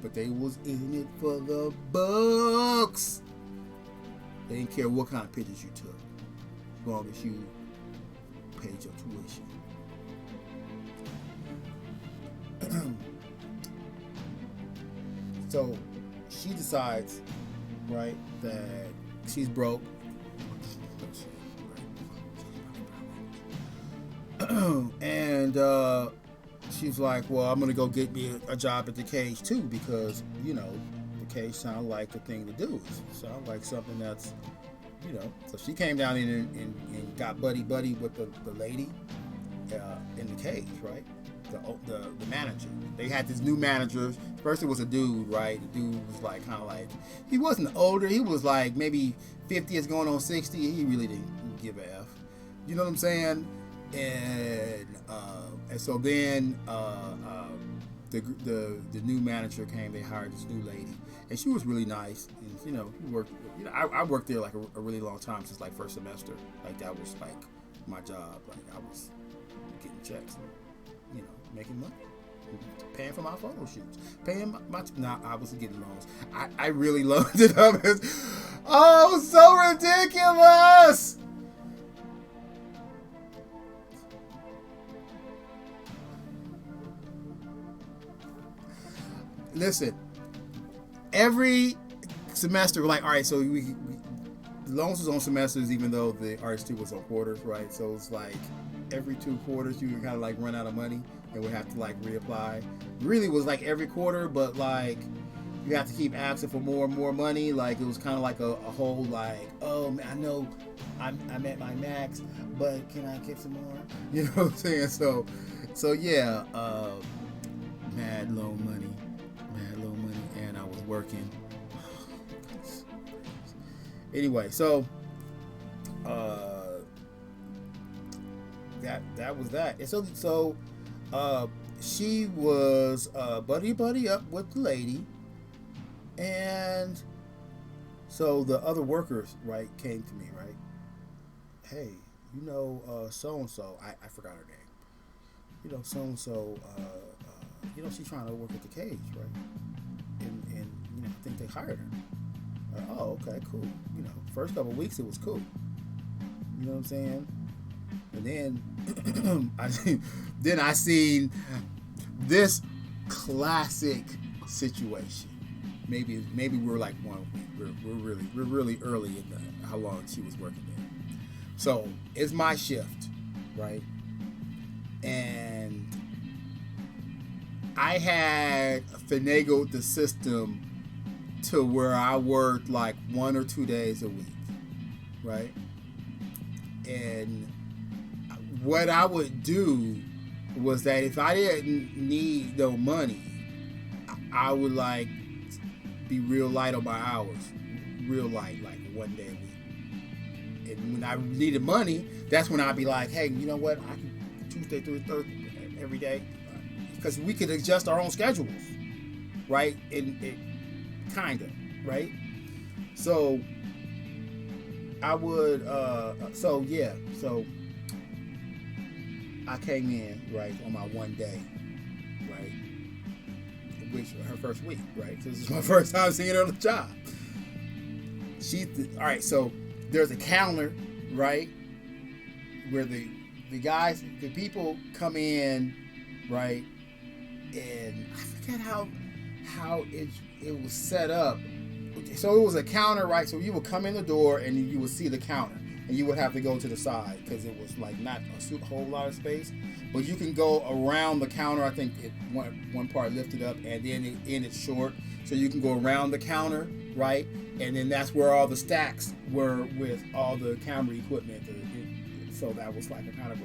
But they was in it for the bucks. They didn't care what kind of pictures you took, as long as you paid your tuition. So she decides, right, that she's broke. And she's like, well, I'm going to go get me a job at the Cage too, because, the Cage sounds like the thing to do. It sounds like something that's, So she came down in and got buddy with the lady in the Cage, right? The manager. They had this new manager. First it was a dude, right? The dude was like kind of like, he wasn't older. He was like maybe 50 is going on 60. He really didn't give a F. You know what I'm saying? And so then the new manager came. They hired this new lady, and she was really nice. And, worked. I worked there like a really long time, since like first semester. Like that was like my job. Like I was getting checks, and, making money. paying for my photo shoots, paying my nah, I was getting loans. I really loaned it up. Oh, so ridiculous. Listen, every semester, we're like, all right, so we the loans was on semesters, even though the RH2 was on quarters, right? So it's like every 2 quarters you kind of like run out of money and would have to like reapply. Really was like every quarter, but like you have to keep asking for more and more money. Like it was kind of like a whole like, oh man, I know I'm at my max, but can I get some more? You know what I'm saying? So yeah, mad low money, and I was working. Anyway, so that was that. And so she was buddy up with the lady, and so the other workers, right, came to me, right? Hey, you know, so and so, I forgot her name. You know, so and so, you know, she's trying to work at the cage, right? And you know, I think they hired her. Oh, okay, cool. You know, first couple of weeks it was cool. You know what I'm saying? And then I seen this classic situation. Maybe we're like 1 week. We're really early in how long she was working there. So it's my shift, right? And I had finagled the system to where I worked like 1 or 2 days a week, right? And what I would do was that if I didn't need no money, I would like be real light on my hours, real light, like 1 day a week. And when I needed money, that's when I'd be like, hey, you know what? I can Tuesday through Thursday every day, because we could adjust our own schedules, right? And it kind of, right? So I would so I came in, right, on my 1 day, right, which her first week, right? So this is my first time seeing her on the job. All right, so there's a counter, right, where the guys, the people come in, right, and I forget how it was set up. So it was a counter, right? So you would come in the door and you would see the counter, and you would have to go to the side because it was like not a whole lot of space, but you can go around the counter. I think one part lifted up and then it ended short, so you can go around the counter, right? And then that's where all the stacks were with all the camera equipment. So that was like a kind of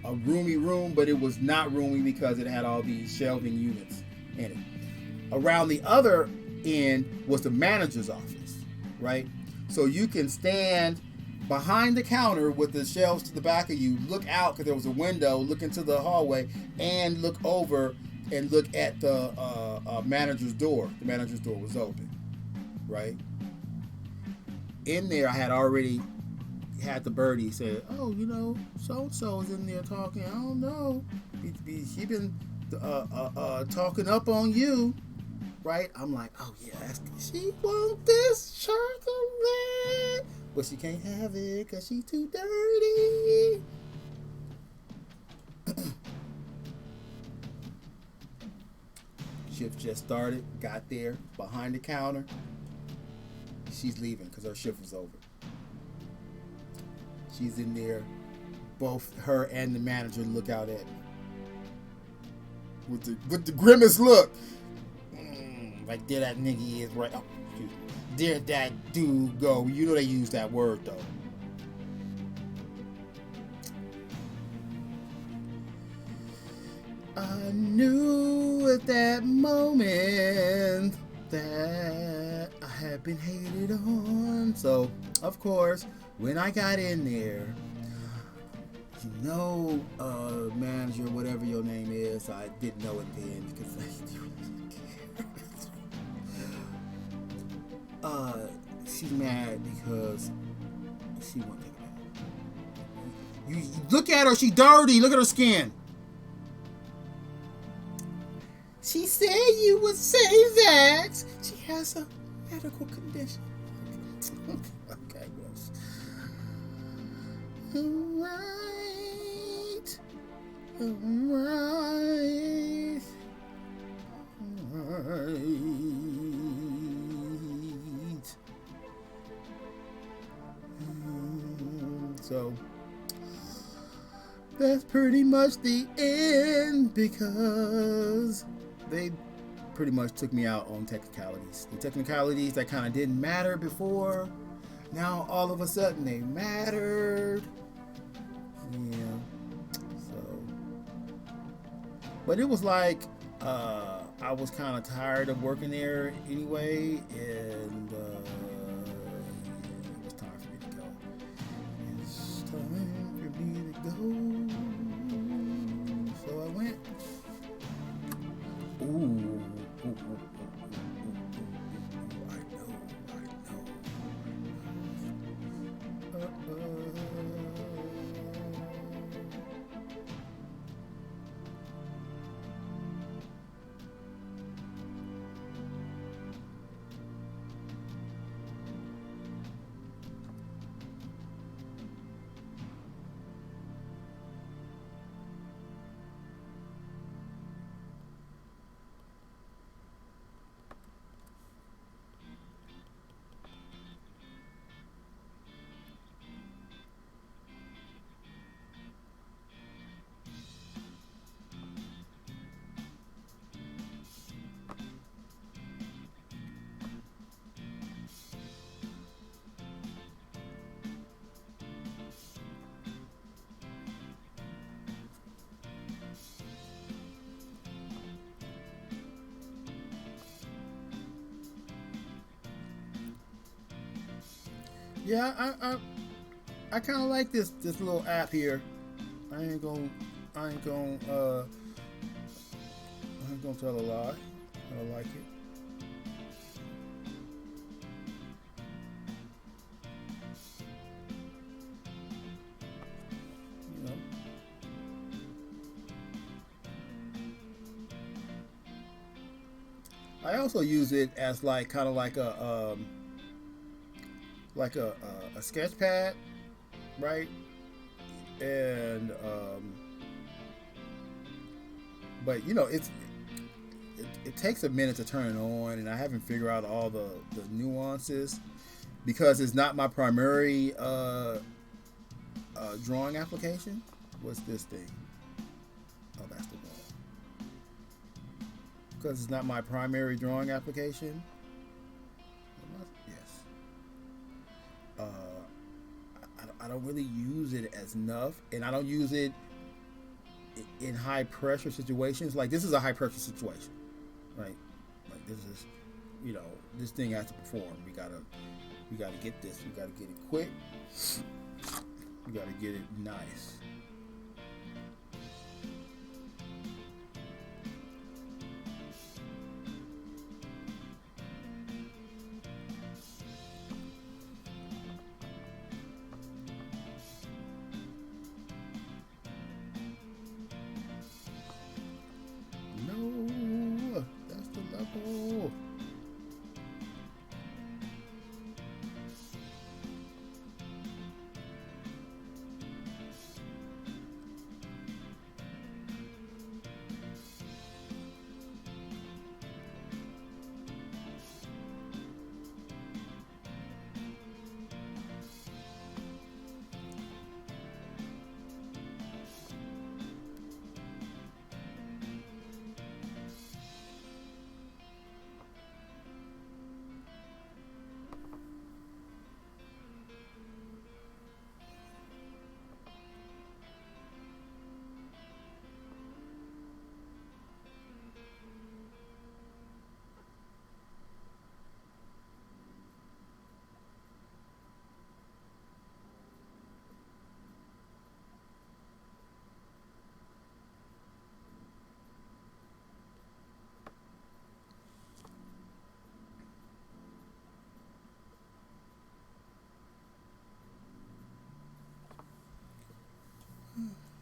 a roomy room, but it was not roomy because it had all these shelving units in it. Around the other end was the manager's office, right? So you can stand behind the counter with the shelves to the back of you, look out because there was a window, look into the hallway, and look over and look at the manager's door. The manager's door was open, right? In there, I had already had the birdie say, oh, you know, so-and-so is in there talking. I don't know. He been talking up on you. Right? I'm like, oh yeah, she want this chocolate, but she can't have it because she's too dirty. Shift just started, got there, behind the counter. She's leaving because her shift was over. She's in there. Both her and the manager look out at me with the grimmest look. Like, there that nigga is, right? Oh, excuse me. There that dude go. You know they use that word, though. I knew at that moment that I had been hated on. So, of course, when I got in there, you know, manager, whatever your name is, I didn't know it then because she's mad because she won't take it back. You look at her, she dirty. Look at her skin. you would say that she has a medical condition. Okay, yes. Alright. Alright. Alright. So that's pretty much the end because they pretty much took me out on technicalities. The technicalities that kind of didn't matter before, now all of a sudden they mattered. Yeah. So, but it was like I was kind of tired of working there anyway, and it was time for me to go. It's time for me to go. So I went. Ooh, ooh, ooh, ooh, I know. Yeah, I kind of like this little app here. I ain't gonna I ain't gonna I ain't gonna tell a lie. I like it. You know. I also use it as like kind of like a sketch pad, right? And but you know it takes a minute to turn it on, and I haven't figured out all the nuances because it's not my primary drawing application. What's this thing? Oh, that's the one. Because it's not my primary drawing application. Yes. I don't really use it as enough, and I don't use it in high pressure situations. Like this is a high pressure situation, right? Like this is, you know, this thing has to perform. We gotta get this. We gotta get it quick. We gotta get it nice. No, that's the level.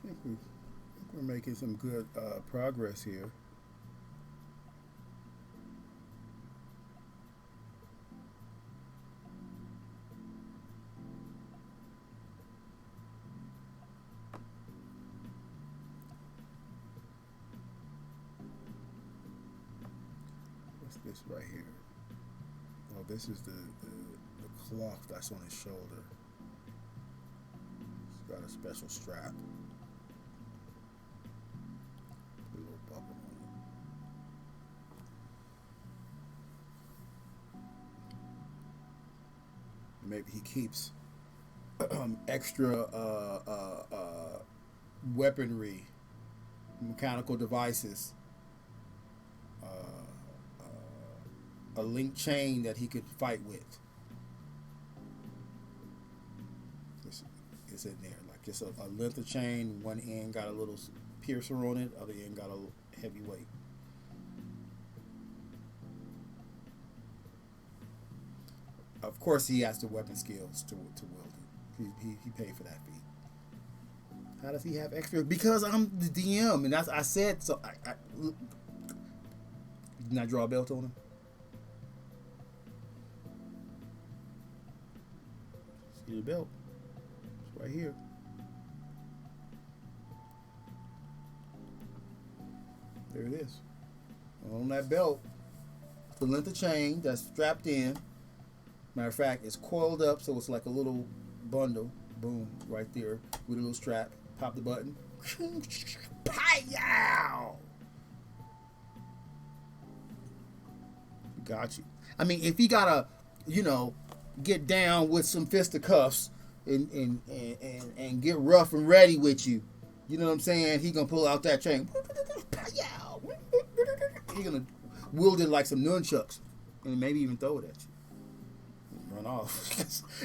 I think we're making some good progress here. This right here. Oh, this is the cloth that's on his shoulder. It's got a special strap. Put a little buckle on it. Maybe he keeps extra weaponry, mechanical devices, uh, a link chain that he could fight with. It's in there, like just a length of chain. One end got a little piercer on it, other end got a heavy weight. Of course, he has the weapon skills to wield it. He paid for that fee. How does he have extra? Because I'm the DM, and I said so. Didn't I draw a belt on him? See the belt? It's right here. There it is. On that belt, the length of chain that's strapped in. Matter of fact, it's coiled up, so it's like a little bundle. Boom, right there with a little strap. Pop the button. Pow! Got you. I mean, if he gotta, get down with some fisticuffs and get rough and ready with you, you know what I'm saying? He gonna pull out that chain. He gonna wield it like some nunchucks and maybe even throw it at you. Run off.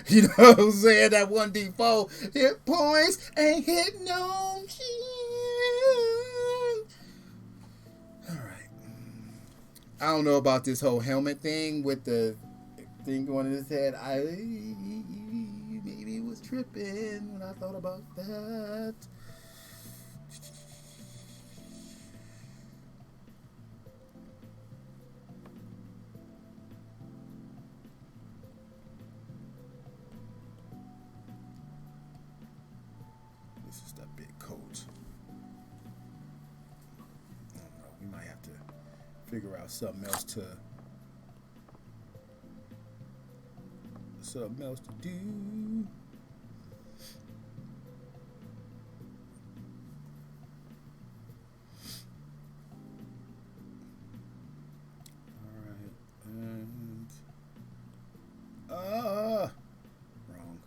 You know what I'm saying? That 1d4 hit points ain't hitting no shit. Alright. I don't know about this whole helmet thing with the thing going in his head. I maybe was tripping when I thought about that. Figure out something else to do. All right, and wrong.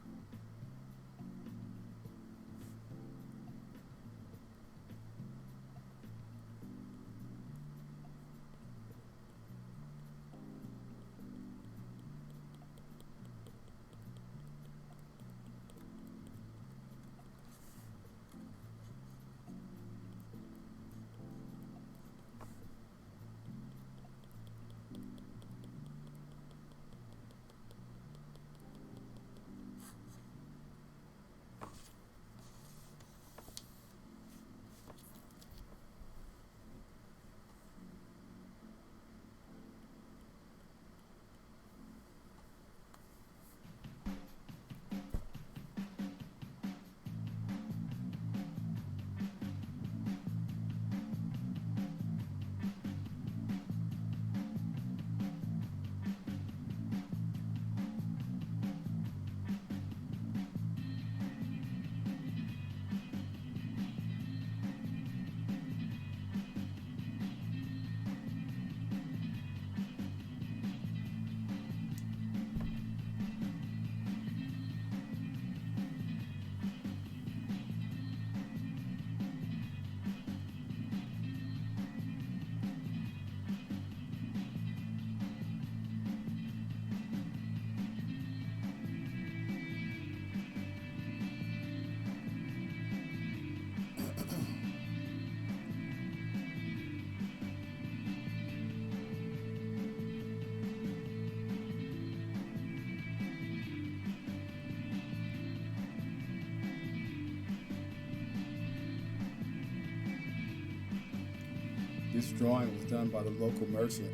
This drawing was done by the local merchant.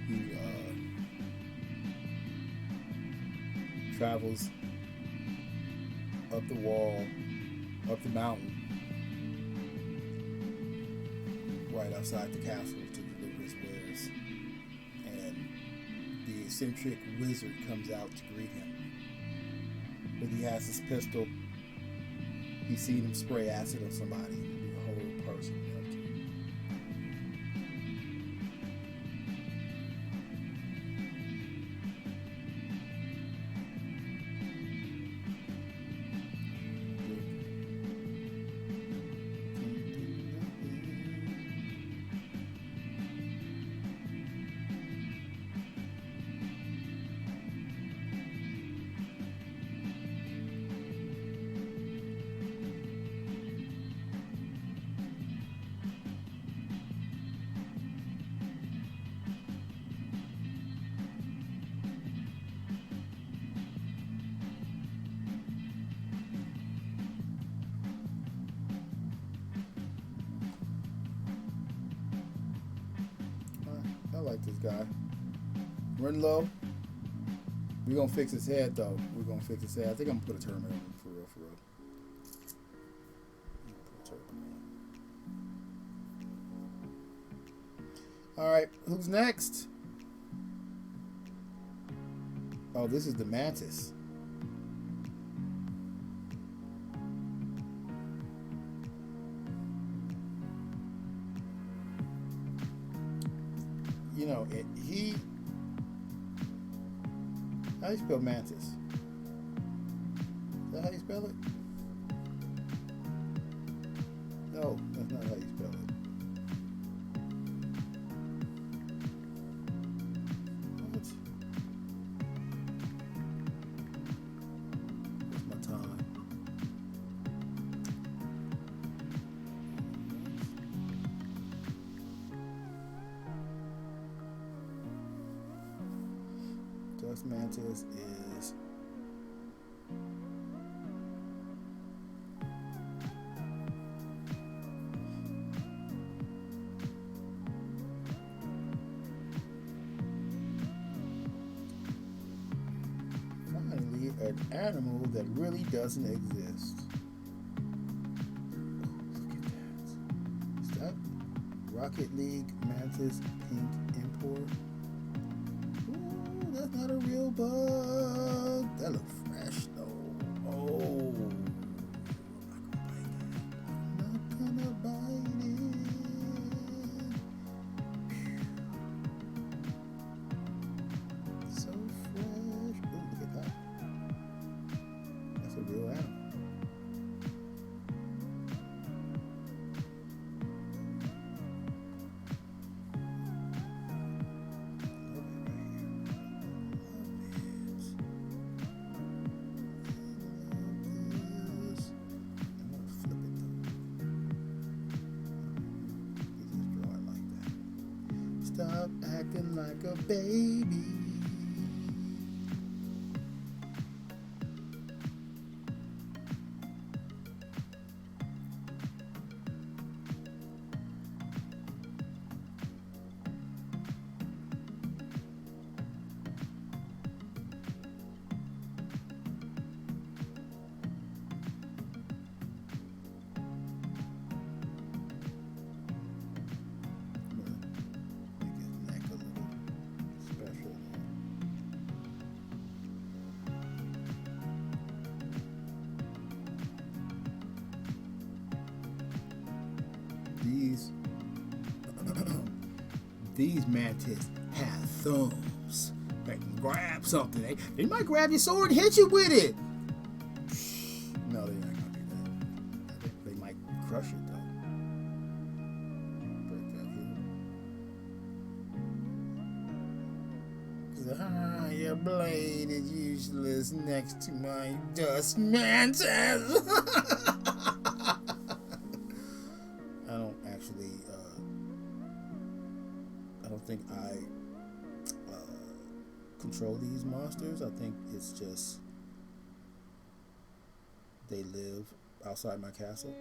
He travels up the wall, up the mountain, right outside the castle to deliver Chris wears, and the eccentric wizard comes out to greet him. But he has his pistol. He's seen him spray acid on somebody, the whole person. I like this guy. Run low. We're gonna fix his head though. We're gonna fix his head. I think I'm gonna put a turban on him for real, for real. Alright, who's next? Oh, this is the Mantis. You know, how do you spell Mantis? Is that how you spell it? No, that's not how you spell it. What? Where's my time? Dust Mantis is finally an animal that really doesn't exist. Look at that. Is that Rocket League Mantis Pink Import? That's not a real bug. That looks fresh though. Oh, I'm not gonna bite it. So fresh. Ooh, look at that. That's a real animal. Stop acting like a baby. These mantis have thumbs. They can grab something. They might grab your sword and hit you with it. No, they're not gonna do that. They might crush it though. Break that here. Your blade is useless next to my dust mantis. I don't think I control these monsters. I think it's just they live outside my castle.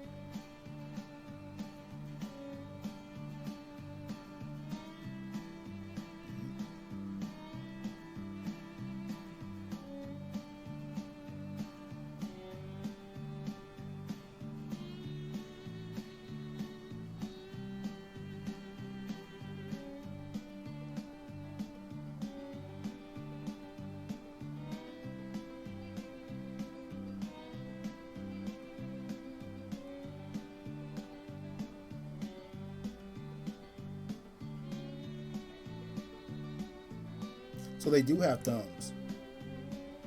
So they do have thumbs.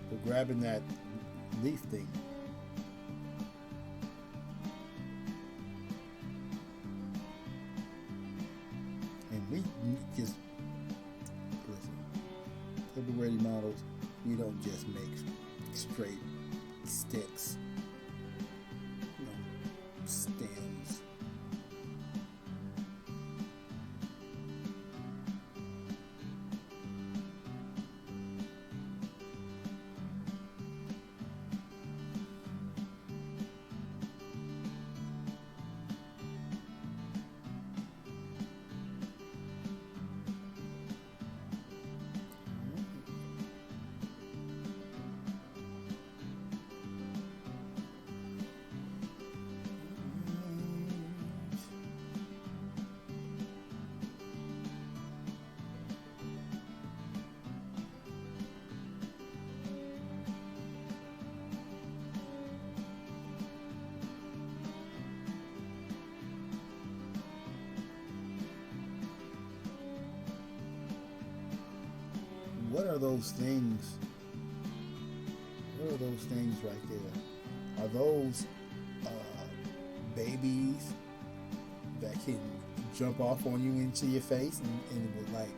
They're grabbing that leaf thing. And we just listen. February models, we don't just make straight sticks, stems. What are those things? What are those things right there? Are those babies that can jump off on you into your face and it would like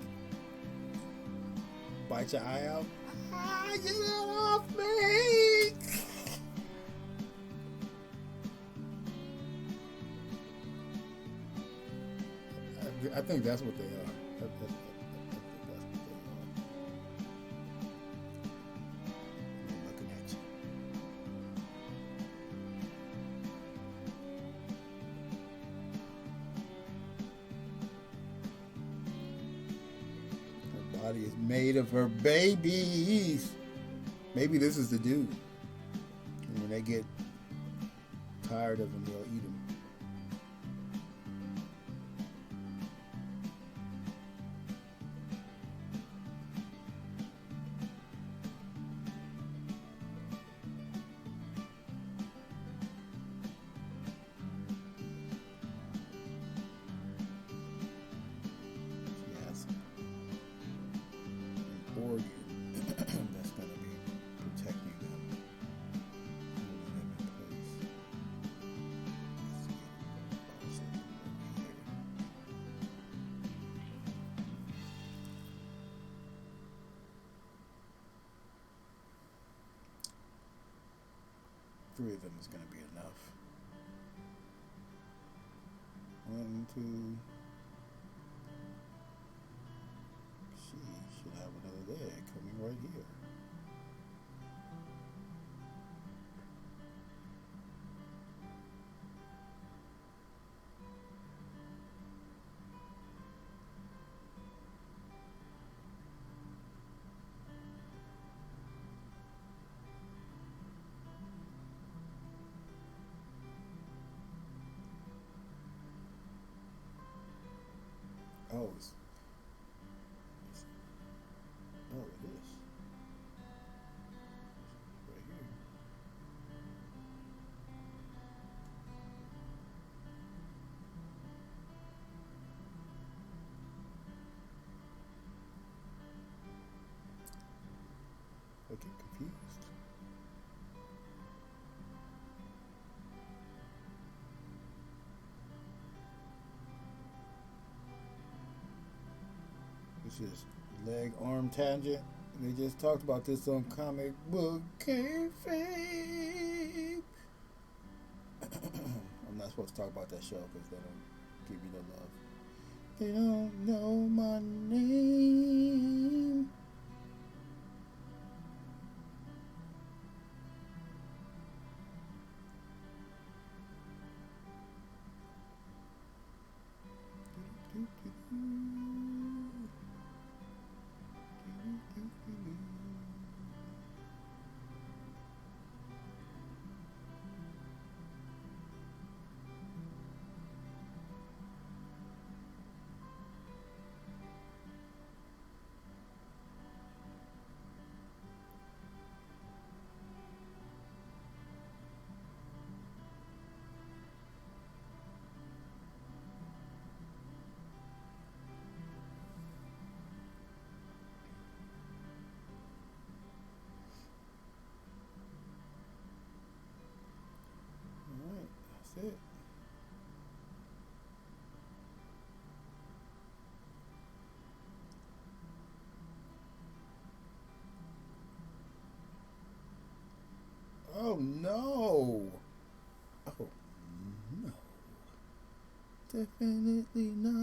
bite your eye out? Ah, get that off me! I think that's what they are. Body is made of her babies. Maybe this is the dude. And when they get tired of them, they'll eat them. Organ that's going to be protecting them, holding them in place. Three of them is going to be enough. 1, 2. She should have another leg coming right here. Oh, it is. Right here. I get confused. This is leg arm tangent. They just talked about this on Comic Book Kayfabe. I'm not supposed to talk about that show because they don't give you the love. They don't know my name. Definitely not.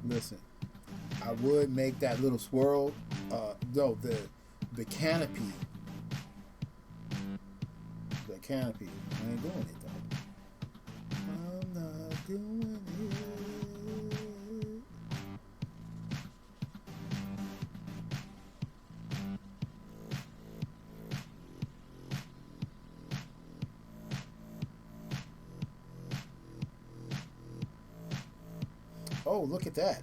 Listen, I would make that little swirl. No, the canopy. The canopy. I ain't doing it though. I'm not doing it. Oh, look at that.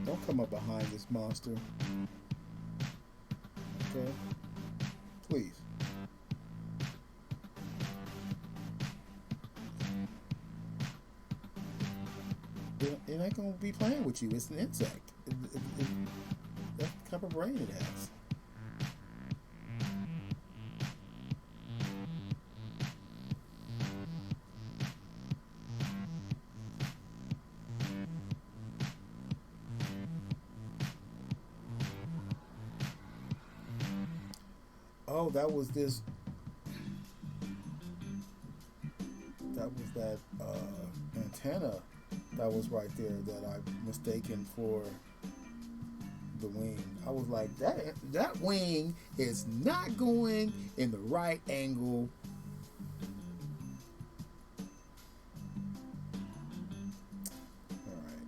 Don't come up behind this monster. Okay? Please. It ain't gonna be playing with you. It's an insect. That type of brain it has. Oh, that was this. That was that antenna that was right there that I mistaken for the wing. I was like, that wing is not going in the right angle. All right.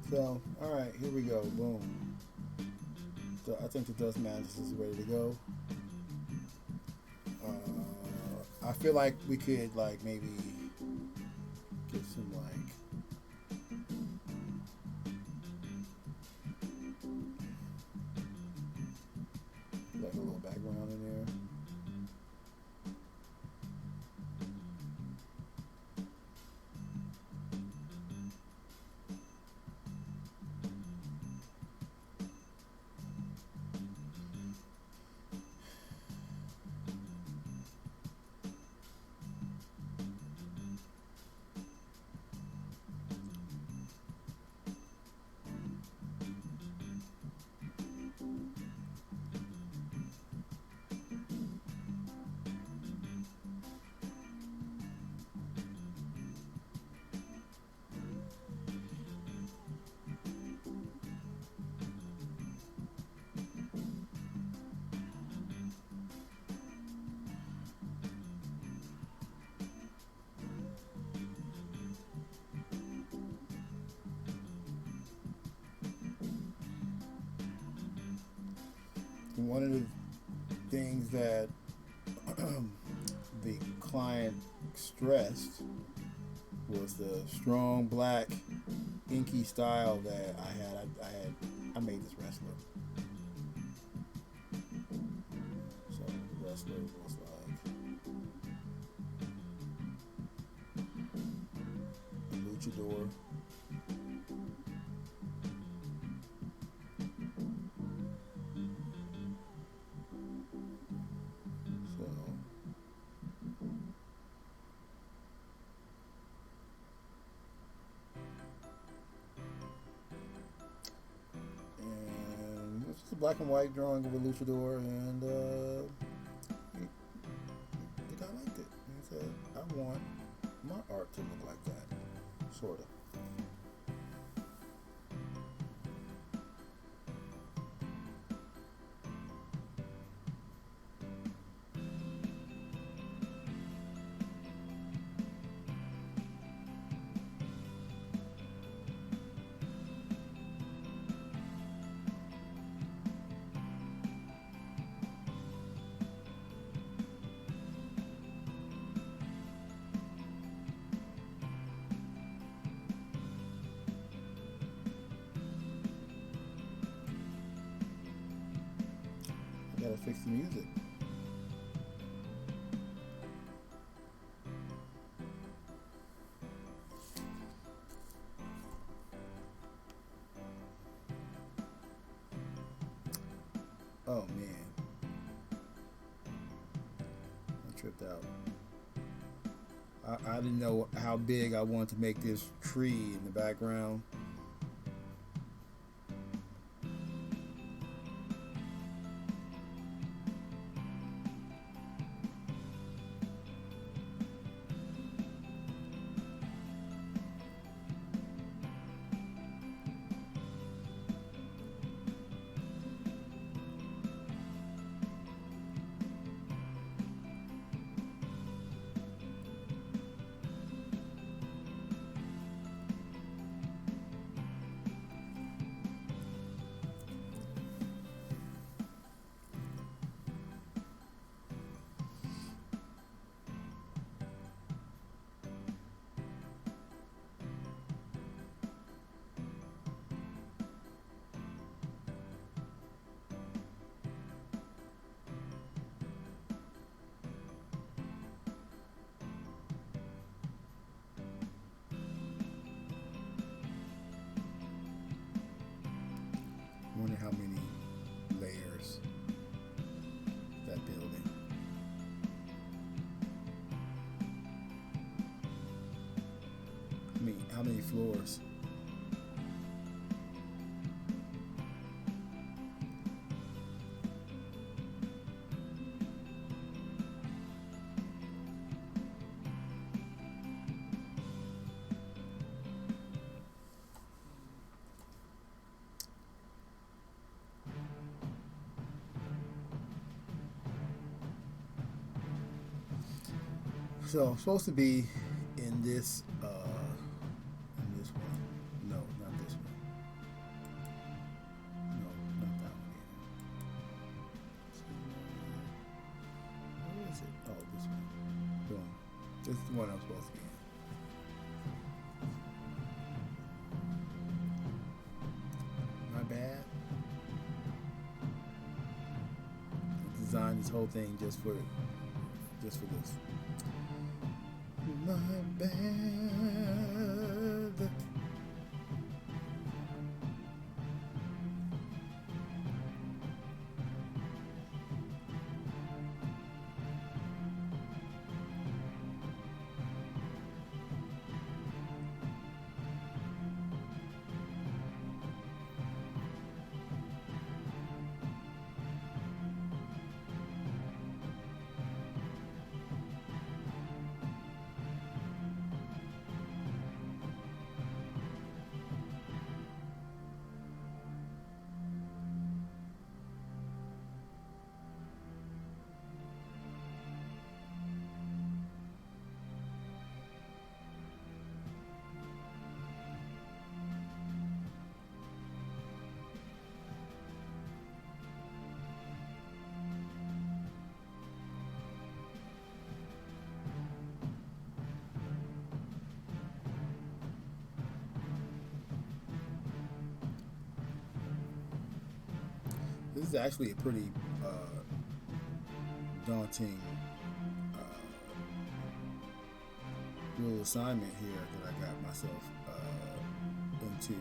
So, all right, here we go. Boom. So I think the dust mantis is ready to go. I feel like we could like maybe get some like a little background in there. One of the things that the client stressed was the strong black inky style that I had. I made this wrestler. So the wrestler was like a luchador. So and it's just a black and white drawing of a luchador, and the guy liked it. He said, "I want my art to look like that, sort of." I gotta fix the music. Oh man, I tripped out. I didn't know how big I wanted to make this tree in the background. I wonder how many layers that building. How many floors? So I'm supposed to be in this one. No, not this one. No, not that one either. Where is it? Oh, this one. Boom. This is the one I'm supposed to be in. My bad. I designed this whole thing just for this. My bad. is actually a pretty daunting little assignment here that I got myself into.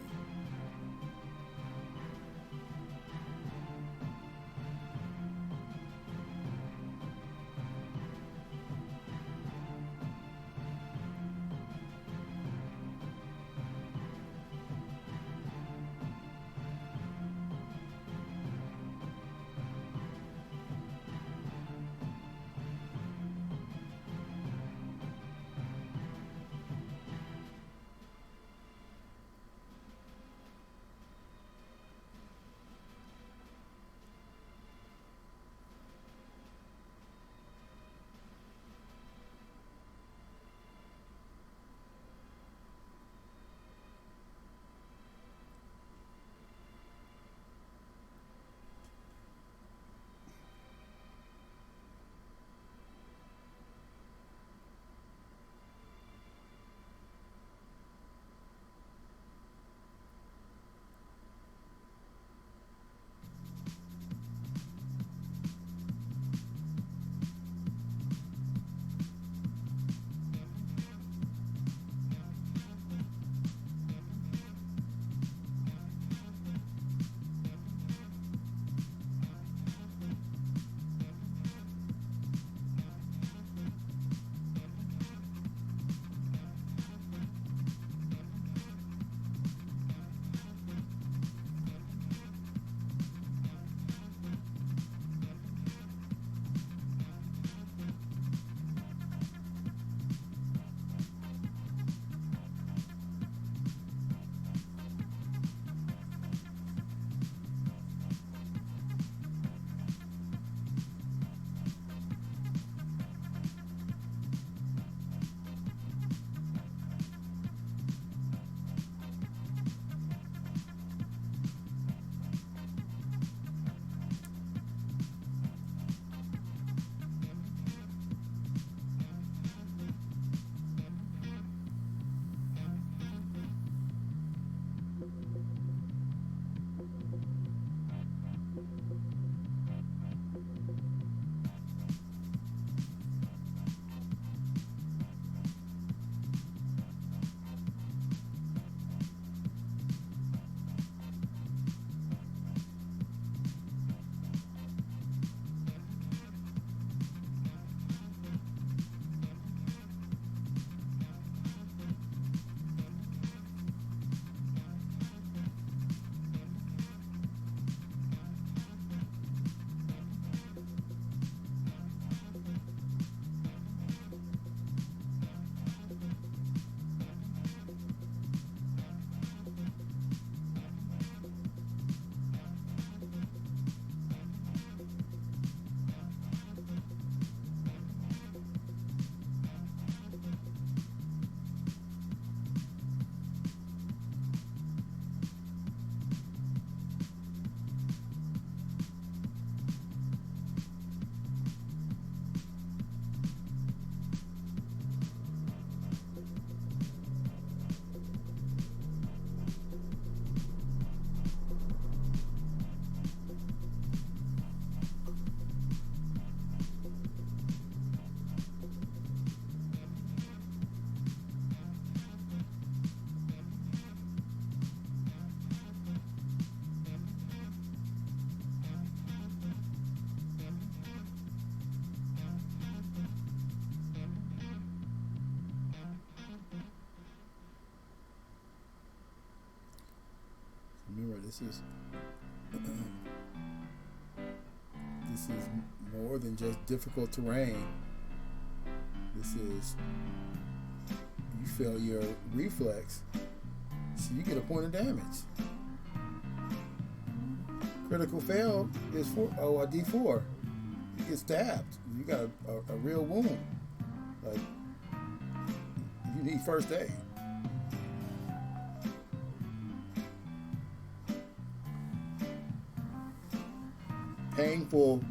Remember, this is more than just difficult terrain. This is, you fail your reflex, so you get a point of damage. Critical fail is a D4. You get stabbed. You got a real wound. Like, you need first aid. Painful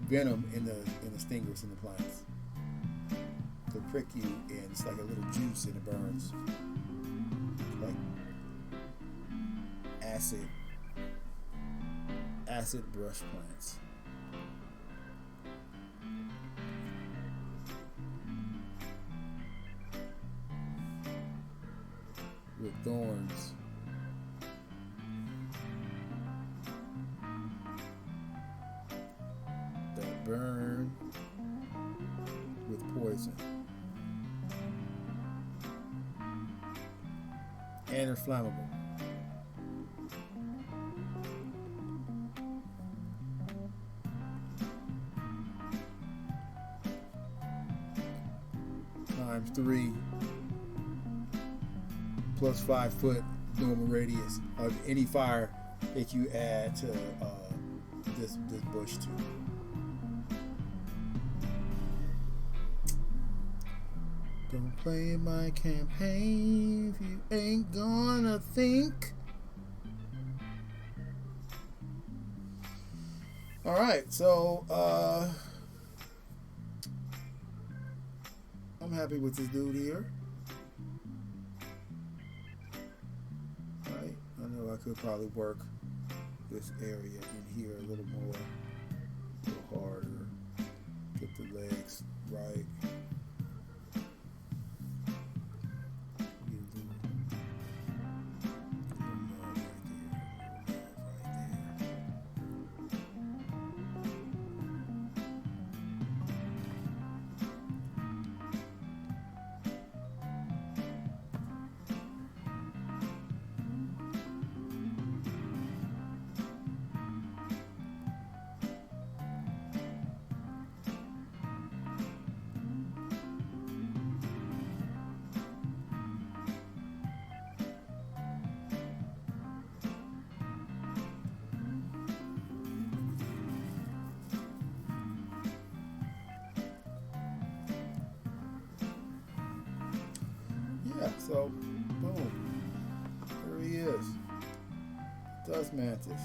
venom in the stingers and the plants to prick you, and it's like a little juice and it burns, like acid acid brush plants. With thorns. That burn with poison. And are flammable. Times 3 plus 5 foot normal radius of any fire that you add to this bush too. Don't play in my campaign if you ain't gonna think. All right, so I'm happy with this dude here. Right, I know I could probably work this area in here a little more, a little harder. Get the legs right. So, boom. There he is. Dust mantis.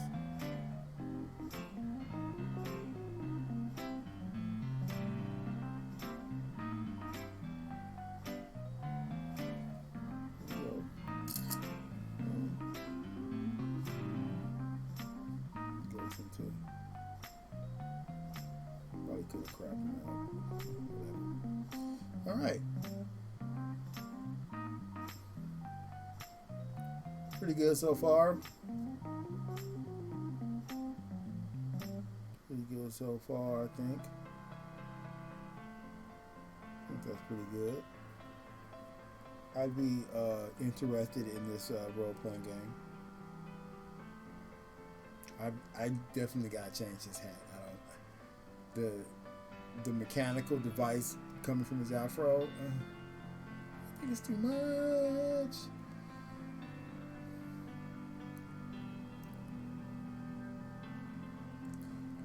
Goes into. Probably could have crapped him out. All right. Pretty good so far. Pretty good so far, I think. I think that's pretty good. I'd be interested in this role-playing game. I definitely gotta change his hat. The mechanical device coming from his afro. I think it's too much.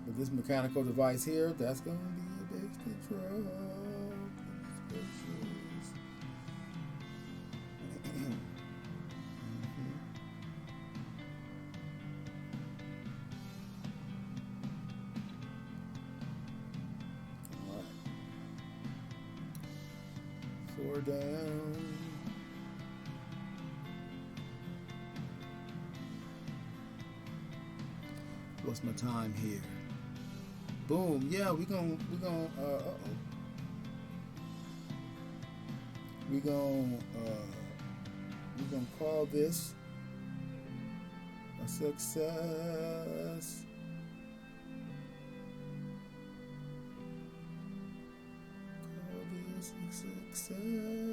But this mechanical device here, that's gonna be a big control. Four down. What's my time here? Boom. Yeah, we're gonna call this a success. Call this a success.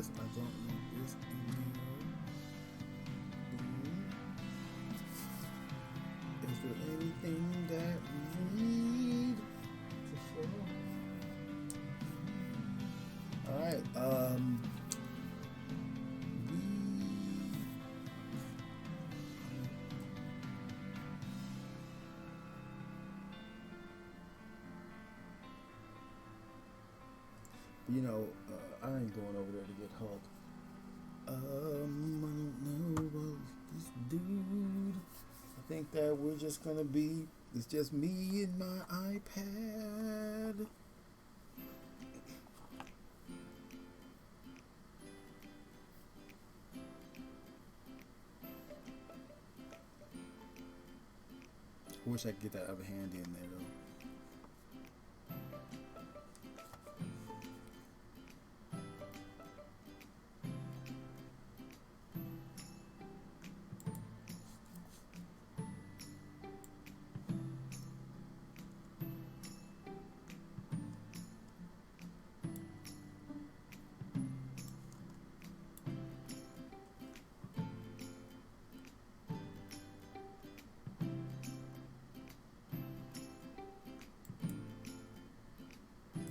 I don't want this anymore. Is there anything that we need to show? Alright, You know, I ain't going over there to get hugged. I don't know about this dude. I think that we're just gonna be. It's just me and my iPad. I wish I could get that other hand in there though.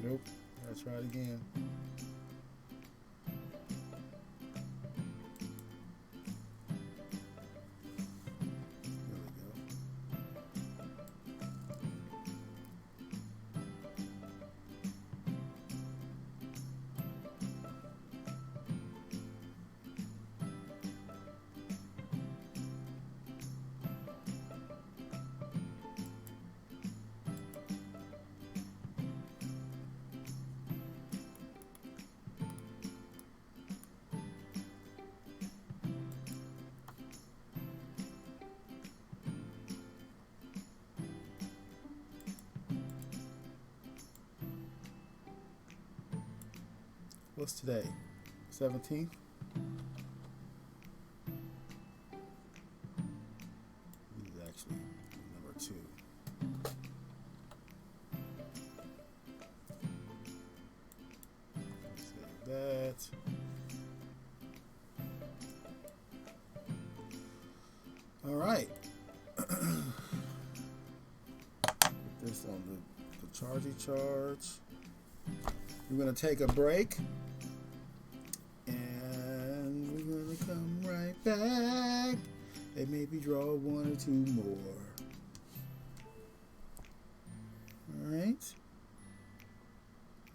Nope. Gotta try it again. There we go. What's today? 17th? This is actually number 2. Save that. All right. Put this on the chargy charge. We're going to take a break. And we're going to come right back and maybe draw 1 or 2 more. All right.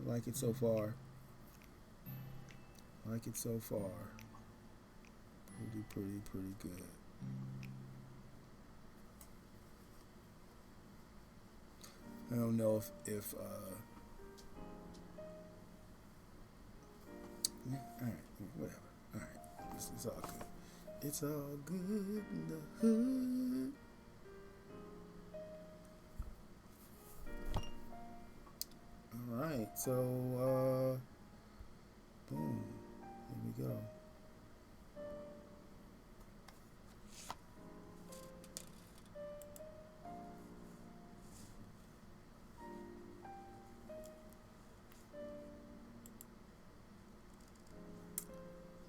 I like it so far. Like it so far. Pretty good. I don't know if yeah, all right, whatever. All right, it's all good. It's all good in the hood. All right, so boom, here we go.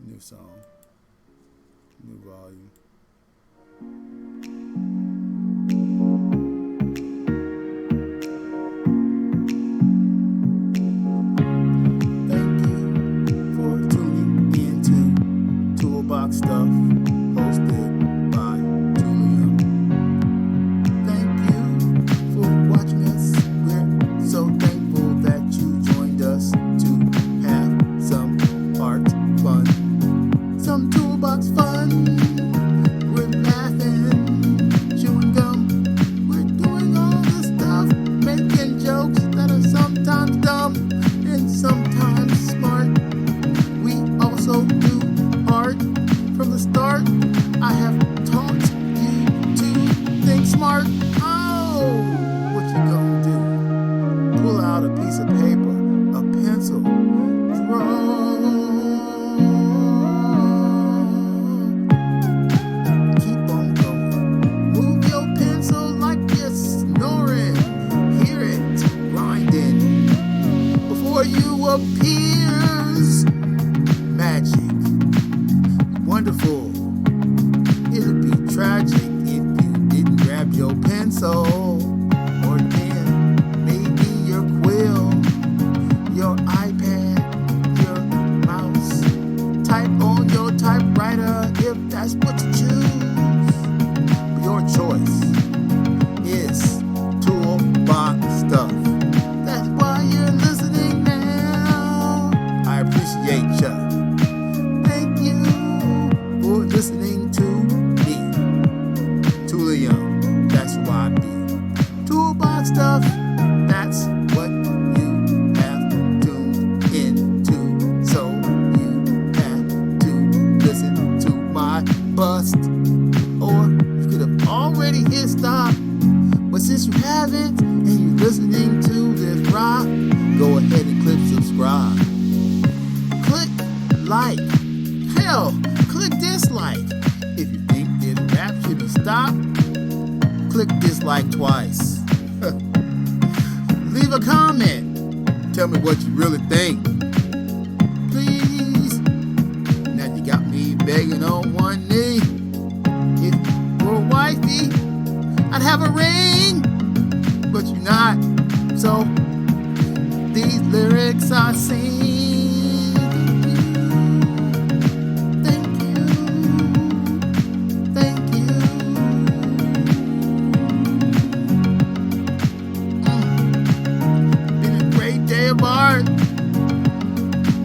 New song, new volume. Thank you for tuning into Toolbox Stuff, hosted by Julian. Thank you for watching us. We're so thankful that you joined us to have some art fun. Some toolbox fun. Toolbox stuff, that's what you have tuned into. So you have to listen to my bust. Or you could have already hit stop. But since you haven't and you're listening to this rock, go ahead and click subscribe. Click like. Hell, click dislike. If you think this rap should be stopped, click dislike twice. Leave a comment. Tell me what you really think. Please. Now you got me begging on one knee. If you were wifey, I'd have a ring. But you're not. So these lyrics I sing. Art.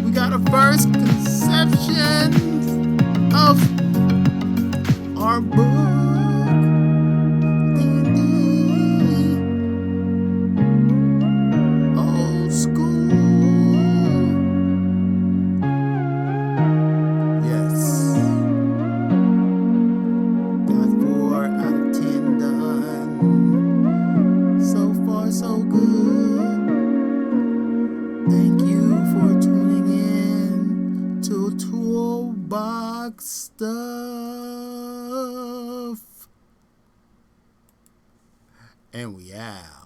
We got a first conception of our book, D&D, old school. Yes, got 4 out of 10 done. So far, so good. Thank you for tuning in to Toolbox Stuff. And we out.